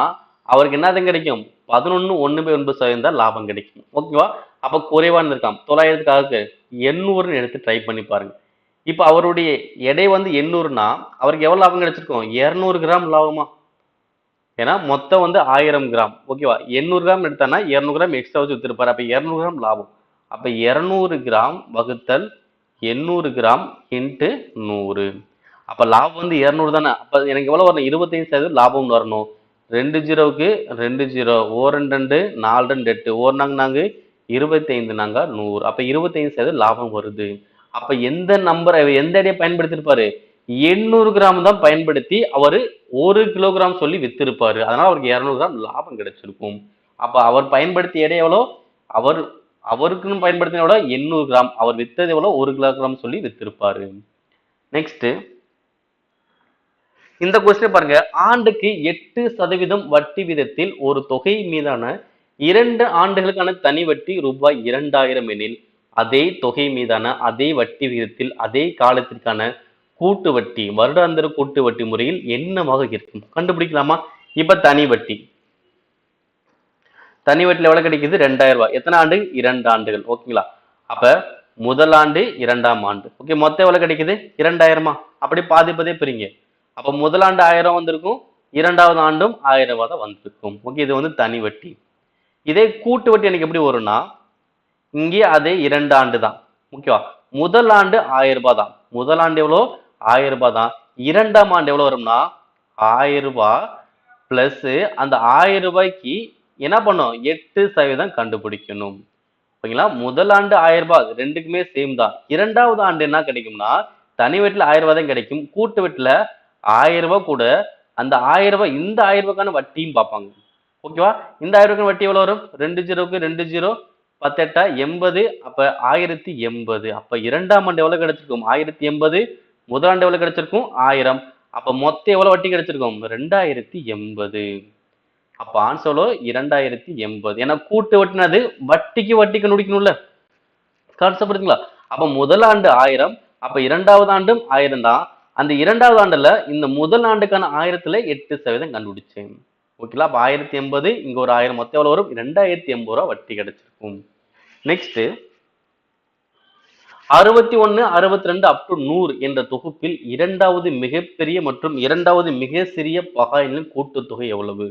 அவருக்கு என்னதான் கிடைக்கும், 11, 1/9% தான் லாபம் கிடைக்கும். ஓகேவா? அப்ப குறைவான இருக்காம். 900க்கு 800 எடுத்து ட்ரை பண்ணி பாருங்க. இப்ப அவருடைய எடை வந்து 800னா அவருக்கு எவ்வளவு லாபம் கிடைச்சிருக்கும், 200 கிராம் லாபமா? ஏன்னா மொத்தம் வந்து 1000 கிராம். ஓகேவா? 800 கிராம் எடுத்தானா 200 கிராம் எக்ஸ்ட்ரா வச்சு வித்திருப்பாரு. அப்ப 200 கிராம் லாபம். அப்ப 200 கிராம் வகுத்தல் 800 கிராம் இன்ட்டு 100. அப்ப லாபம் வந்து 200 தானே. அப்ப எனக்கு எவ்வளவு வரணும், 25% லாபம் வரணும். 2 0க்கு 2 0, ஓர் 2 4 2 8, ஓர் நாங்க 25 நாங்க 100. அப்ப 25% லாபம் வருது. அப்ப எந்த நம்பரை எந்த எடையை பயன்படுத்தியிருப்பாரு, 800 கிராம் தான் பயன்படுத்தி அவரு 1 கிலோகிராம் சொல்லி வித்திருப்பாரு. அதனால அவருக்கு 200 கிராம் லாபம் கிடைச்சிருக்கும். அப்ப அவர் பயன்படுத்திய எடை எவ்வளோ, அவர் அவருக்குன்னு பயன்படுத்தின எவ்வளோ 800 கிராம், அவர் வித்தது எவ்வளோ 1 கிலோகிராம் சொல்லி வித்திருப்பாரு. நெக்ஸ்ட், இந்த கொஸ்டின் பாருங்க, ஆண்டுக்கு 8% வட்டி விதத்தில் ஒரு தொகை மீதான 2 ஆண்டுகளுக்கான தனி வட்டி ரூபாய் 2000 எனில் அதே தொகை மீதான அதே வட்டி விகிதத்தில் அதே காலத்திற்கான கூட்டு வட்டி வருடாந்திர கூட்டு வட்டி முறையில் என்னவாக இருக்கும்? கண்டுபிடிக்கலாமா? இப்ப தனி வட்டி, தனி வட்டியில் எவ்வளவு கிடைக்குது 2000 ரூபாய். எத்தனை ஆண்டு, 2 ஆண்டுகள். ஓகேங்களா? அப்ப முதல் ஆண்டு 2ஆம் ஆண்டு. ஓகே, மொத்தம் எவ்வளவு கிடைக்குது 2000. அப்படி பாதி பாதியே பிரிங்க. அப்ப முதல் ஆண்டு 1000 வந்திருக்கும், 2வது ஆண்டும் 1000 ரூபாய் தான் வந்திருக்கும். ஓகே, இது வந்து தனி வட்டி. இதே கூட்டு வட்டி எனக்கு எப்படி வரும்னா, இங்கே அதே 2 ஆண்டு தான். ஓகேவா? முதல் ஆண்டு 1000 ரூபாய் தான். முதல் ஆண்டு எவ்வளோ 1000 ரூபாய் தான். 2ஆம் ஆண்டு எவ்வளவு வரும்னா 1000 ரூபாய் பிளஸ் அந்த 1000 ரூபாய்க்கு என்ன பண்ணும் 8% கண்டுபிடிக்கணும். ஓகேங்களா? முதல் ஆண்டு 1000 ரூபாய், ரெண்டுக்குமே சேம் தான். 2வது ஆண்டு என்ன கிடைக்கும்னா தனி வட்டில 1000 ரூபாய் தான் கிடைக்கும். கூட்டு வட்டில 1000 ரூபாய் கூட அந்த 1000 ரூபாய், இந்த 1000 ரூபாய்க்கான வட்டியும் பார்ப்பாங்க. ஓகேவா? இந்த 1000 ரூபாய்க்கான வட்டி எவ்வளவு வரும், 2 0க்கு 2 0, 10 8 80. அப்ப 1080. அப்ப 2ஆம் ஆண்டு எவ்வளவு கிடைச்சிருக்கும் 1080. முதல் ஆண்டு எவ்வளவு கிடைச்சிருக்கும் 1000. அப்ப மொத்தம் எவ்வளவு வட்டி கிடைச்சிருக்கும் 2080. அப்ப ஆன்சர் 2080. ஏன்னா கூட்டு வட்டினது வட்டிக்கு வட்டி கண்டுபிடிக்கணும்ல, கான்செப்ட் இருக்குங்களா? அப்ப முதல் ஆண்டு 1000, அப்ப இரண்டாவது ஆண்டும் 1000 தான். அந்த இரண்டாவது ஆண்டுல இந்த முதல் ஆண்டுக்கான 1000ல 8% கண்டுபிடிச்சேன். ஓகேங்களா? அப்ப 1080, இங்க ஒரு 1000, மொத்தம் எவ்வளவு வரும்? 2080 ரூபாய் வட்டி கிடைச்சிருக்கும். நெக்ஸ்ட் 61, 62 அப் டு 100 என்ற தொகுப்பில் இரண்டாவது மிகப்பெரிய மற்றும் இரண்டாவது மிக சிறிய பகாயங்களின் கூட்டுத்தொகை எவ்வளவு?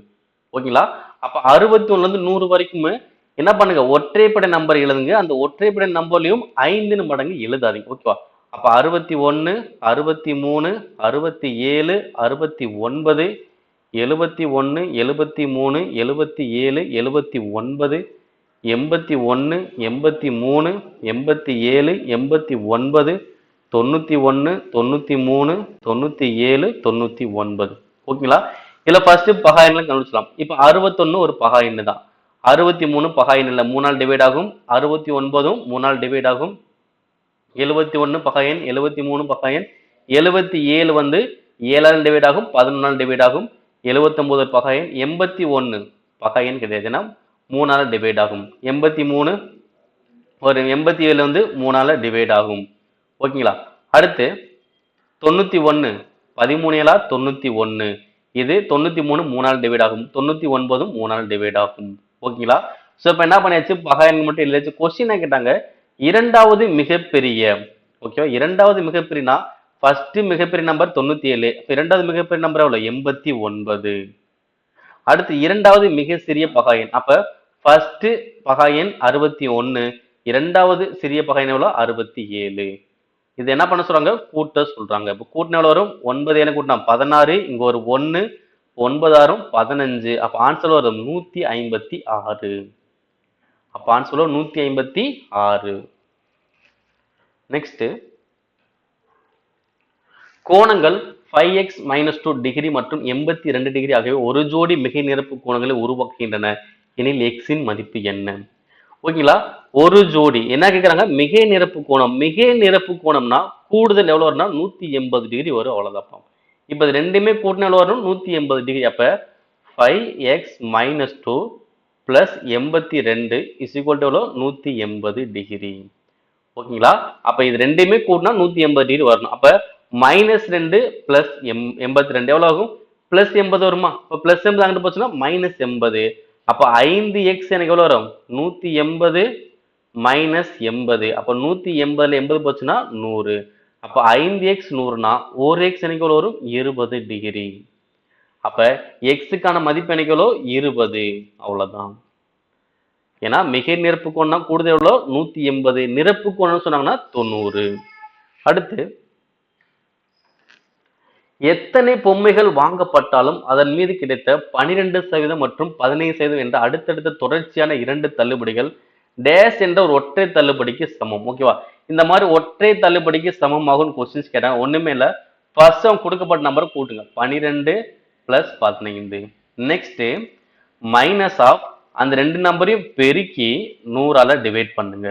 ஓகேங்களா? அப்ப 61ல இருந்து 100 வரைக்குமே என்ன பண்ணுங்க, ஒற்றைப்படை நம்பர் எழுதுங்க. அந்த ஒற்றைப்படை நம்பர்லயும் 5 மடங்கு எழுதாதீங்க. ஓகேவா? அப்ப 61, 63, 67, 69, 71, 73, 77, 79, 81, 83, 87, 89, 91, 93, 97, 99. ஓகேங்களா? இதுல ஃபர்ஸ்ட் பகா எண்ணை கண்டுபிடிச்சலாம். இப்ப 61 ஒரு பகா எண்ணு தான். 63 பகா எண் இல்ல, 3ஆல் டிவைட் ஆகும். 69 3ஆல் டிவைட் ஆகும். 71 பகா எண், 73 பகா எண், 77 வந்து 7ஆல் டிவைட் ஆகும், 11ஆல் டிவைட் ஆகும். 79 பகா எண், 81 பகா எண் கிடையாது, ஏன்னா 3ஆல் டிவைட் ஆகும். 83 ஒரு 87 வந்து 3ஆல் டிவைட் ஆகும். ஓகேங்களா? அடுத்து 91 13 7 91, இது 93 3ஆல் டிவைட் ஆகும். 99 3ஆல் டிவைட் ஆகும். ஓகேங்களா? சோ இப்ப என்ன பண்ணியாச்சு, பகா எண் மட்டும் இல்லையாச்சு. கொஸ்டின் கேட்டாங்க இரண்டாவது மிகப்பெரிய, ஓகேவா? இரண்டாவது மிகப்பெரியனா ஃபர்ஸ்ட் மிகப்பெரிய நம்பர் 97, இரண்டாவது மிகப்பெரிய நம்பர் எவ்வளவு? 89. அடுத்து இரண்டாவது மிக சிறிய பகா எண், அப்ப ஃபர்ஸ்ட் பகா எண் 61, இரண்டாவது சிறிய பகா எண் எவ்வளவு? 67. இது என்ன பண்ண சொல்றாங்க? கூட்ட சொல்றாங்க. இப்ப கூட்டின எவ்வளவு வரும்? 9 என கூட்டினா 16, இங்க ஒரு 1, 9 6 15. அப்ப ஆன்சர் வரும் 156. அப்ப ஆன்சர் 156. நெக்ஸ்ட் கோணங்கள் 5x - 2 டிகிரி மற்றும் 82 டிகிரி ஆகியவை ஒரு ஜோடி மிகை நிரப்பு கோணங்களை உருவாக்குகின்றன எனில் x இன் மதிப்பு என்ன? ஓகேங்களா? ஒரு ஜோடி என்ன கேக்குறாங்க? மிகை நிரப்பு கோணம். மிகை நிரப்பு கோணம்னா கூடுதல் எவ்வளவு வரும்னா 180 டிகிரி வரும், அவ்வளவுதான். இப்ப இது ரெண்டுமே கூட்டினா எவ்வளவு வரும்? 180 டிகிரி. அப்ப 5x - 2 plus 82 is equal to எவ்வளவு? 180 டிகிரி. ஓகேங்களா? அப்ப இது ரெண்டுமே கூட்டினா 180 டிகிரி வரணும். அப்ப -2 plus 82 எவ்வளவு ஆகும்? பிளஸ் 80 வருமா? இப்ப பிளஸ் 80 அங்கிட்டு போச்சுன்னா -80. அப்ப 5x எனக்கு எவ்வளவு வரும்? 180 minus 80. அப்ப 180ல 80 போச்சுன்னா 100. அப்ப 5x 100னா 1x எனக்கு எவ்வளவு வரும்? 20 டிகிரி. அப்ப x-க்கான மதிப்பு எனக்கு எவ்வளவு? 20. அவ்வளவுதான். ஏன்னா மிகை நிரப்பு கோணம் கூடுதல் எவ்வளவு? 180. நிரப்பு கோணம் சொன்னாங்கன்னா 90. அடுத்து எத்தனை பொம்மைகள் வாங்கப்பட்டாலும் அதன் மீது கிடைத்த 12% மற்றும் 15% என்ற அடுத்தடுத்த தொடர்ச்சியான 2 தள்ளுபடிகள் டேஷ் என்ற ஒரு ஒற்றை தள்ளுபடிக்கு சமம். ஓகேவா? இந்த மாதிரி ஒற்றை தள்ளுபடிக்கு சமமாகும் கொஸ்டின்ஸ் கேட்டாங்க. ஒண்ணுமே இல்ல, ஃபர்ஸ்ட் கொடுக்கப்பட்ட நம்பர் கூட்டுங்க. 12 plus 15. நெக்ஸ்ட் மைனஸ் ஆஃப் அந்த ரெண்டு நம்பரையும் பெருக்கி 100ஆல டிவைட் பண்ணுங்க.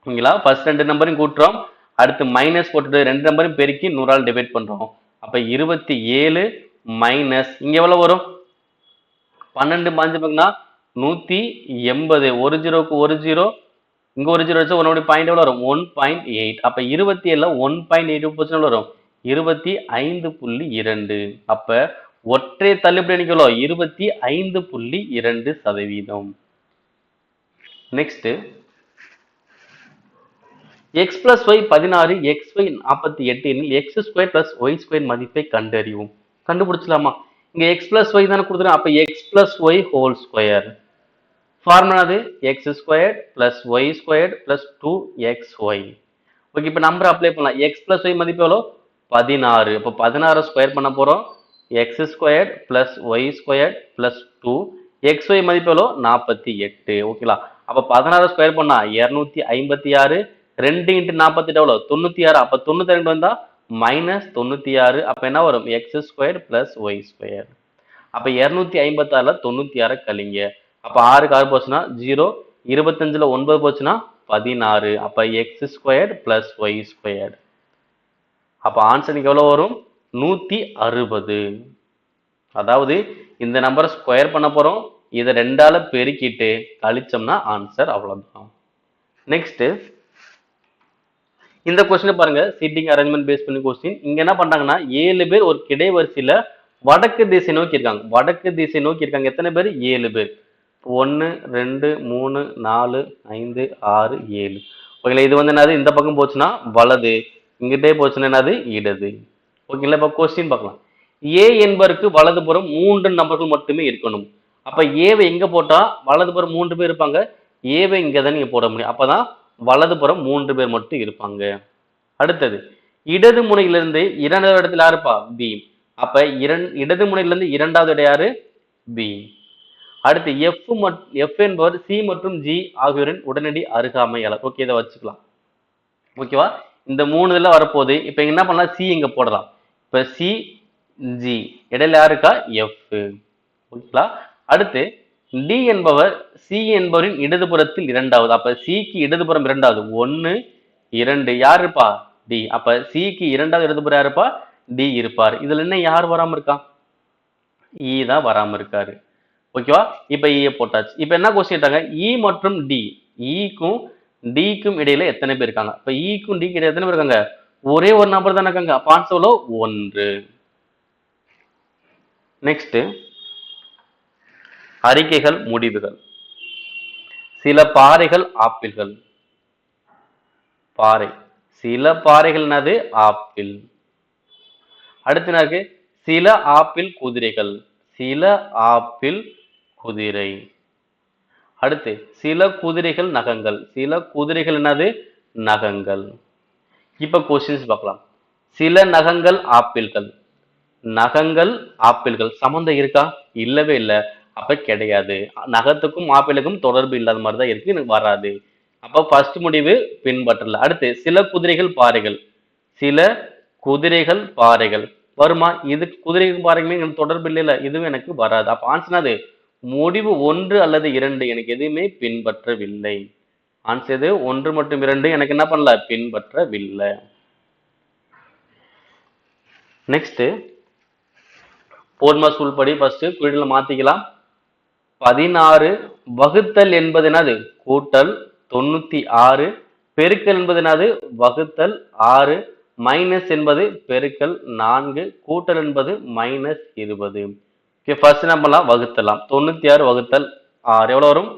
ஓகேங்களா? ஃபர்ஸ்ட் ரெண்டு நம்பரையும் கூட்டுறோம், அடுத்து மைனஸ் போட்டுட்டு ரெண்டு நம்பரையும் பெருக்கி 100ஆல் டிவைட் பண்றோம். அப்ப 27 மைனஸ் இங்க எவ்வளவு வரும்? 12 பாஞ்சு பாத்தீங்கன்னா 180. ஒரு ஜீரோக்கு ஒரு ஜீரோ, இங்க ஒரு ஜீரோ வச்சு உன்னோட பாயிண்ட் எவ்வளவு வரும்? 1.8. அப்ப 27ல 1.8 போச்சுன்னா எவ்வளவு வரும்? 25.2. அப்ப ஒற்றை தள்ளுபடி எண்ணிக்கையோ 25.2%. Next x plus y 16, xy 48 எனில் x² plus y² மதிப்பை கண்டறியவும். கண்டுபிடிச்சலாமா? இங்க x plus y தானே கொடுத்துருக்கேன். அப்ப x plus y whole square. Formula அது x² plus y² plus 2xy. Okay, இப்ப நம்பர் அப்ளை பண்ணலாம். x plus y மதிப்பு எவ்வளோ? 16. அப்ப 16 ஸ்கொயர் பண்ண போறோம். x² plus y² plus 2. xy மதிப்பு எவ்வளோ? 48. ஓகேங்களா? அப்ப 16 ஸ்கொயர் பண்ணா 256. 2 × 48 எவ்வளோ? 96. அப்ப 92 வந்தா -96. அப்ப என்ன வரும்? x² plus y². அப்ப 256ல 96 கழிங்க. அப்ப 6க்கு 6 போச்சுன்னா 0. 25ல 9 போச்சுன்னா 16. அப்ப x² plus y². அப்ப ஆன்சருக்கு எவ்வளவு வரும்? 160. அதாவது இந்த நம்பரை ஸ்கொயர் பண்ண போறோம். இதை 2ஆல பெருக்கிட்டு கழிச்சோம்னா ஆன்சர் அவ்வளவுதான். நெக்ஸ்ட் இந்த கொஸ்டின் பாருங்க, சீட்டிங் அரேஞ்ச்மெண்ட் பேஸ் பண்ணி கொஸ்டின். இங்க என்ன பண்றாங்கன்னா 7 பேர் ஒரு கிடைவரிசையில வடக்கு திசை நோக்கி இருக்காங்க. வடக்கு திசை நோக்கி இருக்காங்க. எத்தனை பேர்? 7 பேர். 1 2 3 4 5 6 7. ஓகேங்களா, இது வந்து என்னது? இந்த பக்கம் போச்சுன்னா வலது, இங்கிட்டே போச்சுன்னா என்னது? இடது. ஓகேங்களா, இப்ப கொஸ்டின் பார்க்கலாம். ஏ என்பவருக்கு வலதுபுறம் 3 நபர்கள் மட்டுமே இருக்கணும். அப்ப ஏவை எங்க போட்டா வலதுபுறம் 3 பேர் இருப்பாங்க? ஏவை இங்க தான் நீங்க போட முடியும். அப்பதான் வலதுபுறம் 3 பேர் மட்டும் இருப்பாங்க. அடுத்தது, இடது முனையிலிருந்து இரண்டாவது இடத்துல யாருப்பா? பி. அப்ப இடது முனையிலிருந்து இரண்டாவது இடம் யாரு? பி. அடுத்து எஃப் என்பவர் சி மற்றும் ஜி ஆகியோரின் உடனடி அருகாமையாளர். ஓகே, இதை வச்சுக்கலாம். ஓகேவா, இந்த 3 இதுல வரப்போகுது. இப்ப என்ன பண்ணலாம்? சி இங்க போடலாம். இப்ப சி ஜி இடையில யாருக்கா? எஃப். ஓகேங்களா, அடுத்து டி என்பவர் சி என்பவரின் இடதுபுறத்தில் இரண்டாவது. அப்ப சிக்கு இடதுபுறம் இரண்டாவது. 1 2 யார் இருப்பா? டி. அப்ப சிக்கு இரண்டாவது இடதுபுறம் யாருப்பா? டி இருப்பார். இதுல என்ன யார் வராம இருக்கா? இ தான் வராம இருக்காரு. ஓகேவா, இப்ப இ போட்டாச்சு. இப்ப என்ன கொஸ்டின் கேட்டாங்க? இ மற்றும் டி, இக்கும் டிக்கும் இடையில எத்தனை பேர் இருக்காங்க? இப்ப இக்கும் டிக்கு இடையில எத்தனை பேர் இருக்காங்க? ஒரே ஒரு நபர் தானே இருக்காங்க. அப்ப ஆன்சர் 1. நெக்ஸ்ட், அறிக்கைகள் முடிவுகள். சில பாறைகள் ஆப்பிள்கள். பாறை, சில பாறைகள் என்னது? ஆப்பிள். அடுத்து சில ஆப்பிள் குதிரைகள். சில ஆப்பிள் குதிரை. அடுத்து சில குதிரைகள் நகங்கள். சில குதிரைகள் என்னது? நகங்கள். இப்ப கொஸ்டின்ஸ் பார்க்கலாம். சில நகங்கள் ஆப்பிள்கள். நகங்கள் ஆப்பிள்கள் சம்பந்தம் இருக்கா? இல்லவே இல்லை. அப்ப கிடையாது. நகத்துக்கும் ஆப்பிளுக்கும் தொடர்பு இல்லாத மாதிரி தான் இருக்கு, எனக்கு வராது. அப்ப ஃபர்ஸ்ட் முடிவு பின்பற்றல. அடுத்து சில குதிரைகள் பாறைகள். சில குதிரைகள் பாறைகள் வருமா? இது குதிரைக்கும் பாறைக்குமே எனக்கு தொடர்பு இல்லைல்ல, இதுவும் எனக்கு வராது. அப்ப ஆன்சர் அது முடிவு 1 அல்லது 2 எனக்கு எதுவுமே பின்பற்றவில்லை. ஆன்சர் 1 மற்றும் 2 எனக்கு என்ன பண்ணல? பின்பற்றவில்லை. நெக்ஸ்ட், போர்ட்மாஸ் ரூல் படி ஃபர்ஸ்ட் குறியீடுல மாத்திக்கலாம். 16 வகுத்தல் என்பது என்னது? கூட்டல் 96. பெருக்கல் என்பது என்னது? வகுத்தல் 6. மைனஸ் என்பது பெருக்கல் 4. கூட்டல் என்பது -20. ஓகே, ஃபர்ஸ்ட் என்ன பண்ணலாம்? வகுத்தலாம். 96 வகுத்தல் 6 எவ்வளவு வரும்?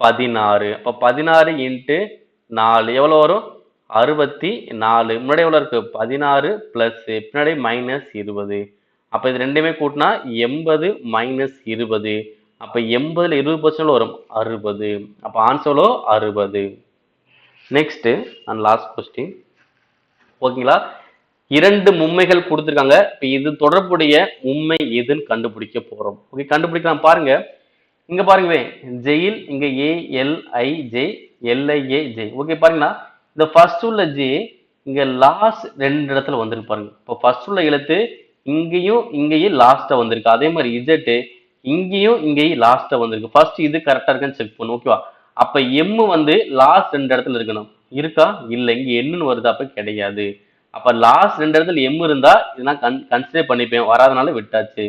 16. அப்ப 16 × 4 எவ்வளவு வரும்? 64. முன்னாடி எவ்வளவு இருக்கு? 16 பிளஸ் பின்னாடி -20. அப்ப இது ரெண்டுமே கூட்டினா 80 - 20. அப்ப 80ல 20% வரும் 60. அப்ப answer 60. Next and last question. ஓகேங்களா, 2 மும்மைகள் கொடுத்துருக்காங்க. இப்ப இது தொடர்புடைய மும்மை எதுன்னு கண்டுபிடிக்க போறோம். ஓகே, கண்டுபிடிக்கலாம். பாருங்க, இங்க பாருங்க, ஜெயில் இங்க ALIJ LIAJ. ஓகே, பாருங்கன்னா இந்த ஃபர்ஸ்ட் உள்ள ஜே இங்க லாஸ்ட் 2 இடத்துல வந்திருக்கு பாருங்க. இப்போ ஃபர்ஸ்ட் உள்ள எழுத்து இங்கேயும் லாஸ்டா வந்திருக்கு. அதே மாதிரி இசட் இங்கேயும் லாஸ்டா வந்திருக்கு. ஃபர்ஸ்ட் இது கரெக்டா இருக்கான்னு செக் பண்ணும். ஓகேவா, அப்ப எம் வந்து லாஸ்ட் 2 இடத்துல இருக்கணும். இருக்கா? இல்ல, இங்க என்னன்னு வருது. அப்ப கிடையாது. அப்ப லாஸ்ட் 2 இடத்துல எம் இருந்தா இதெல்லாம் கன்சிடர் பண்ணிப்பேன், வராதனால விட்டாச்சு.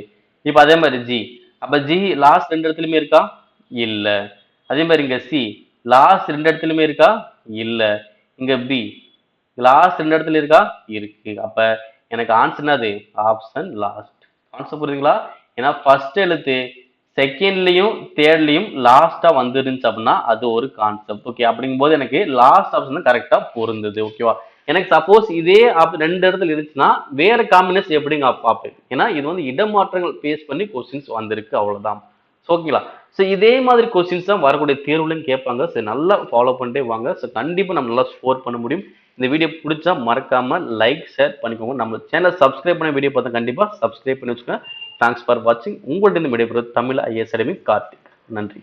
இப்ப அதே மாதிரி ஜி, அப்ப ஜி லாஸ்ட் 2 இடத்துலயுமே இருக்கா? இல்ல. அதே மாதிரி இங்க சி லாஸ்ட் 2 இடத்துலயுமே இருக்கா? இல்ல. இங்க பி லாஸ்ட் 2 இடத்துல இருக்கா? இருக்கு. அப்ப எனக்கு ஆன்சர் என்னது? Option last. ஆன்சர் புரியுதுங்களா? ஏன்னா ஃபர்ஸ்ட் எழுத்து செகண்ட்லயும் தேர்ட்லயும் லாஸ்டா வந்துருந்துச்சு அப்படின்னா அது ஒரு கான்செப்ட். ஓகே, அப்படிங்கும் போது எனக்கு லாஸ்ட் ஆப்ஷன் கரெக்டா பொருந்தது. ஓகேவா, எனக்கு சப்போஸ் இதே 2 இடத்துல இருந்துச்சுன்னா வேற காம்பினேஷன் எப்படிங்க பார்ப்பேன். ஏன்னா இது வந்து இடமாற்றங்கள் பேஸ் பண்ணி கொஸ்டின்ஸ் வந்திருக்கு, அவ்வளவுதான். ஓகேங்களா, ஸோ இதே மாதிரி கொஸ்டின்ஸ் தான் வரக்கூடிய தேர்வுலையும் கேட்பாங்க. ஸோ நல்லா ஃபாலோ பண்ணிட்டே வாங்க. ஸோ கண்டிப்பாக நம்ம நல்லா ஸ்கோர் பண்ண முடியும். இந்த வீடியோ பிடிச்சா மறக்காம லைக் ஷேர் பண்ணிக்கோங்க. நம்ம சேனல் சப்ஸ்கிரைப் பண்ண வீடியோ பார்த்தா கண்டிப்பாக சப்ஸ்கிரைப் பண்ணி வச்சுக்கோங்க. தேங்க்ஸ் ஃபார் வாட்சிங். உங்கள்கிட்ட இந்த video Tamil IAS academy Karthik. நன்றி.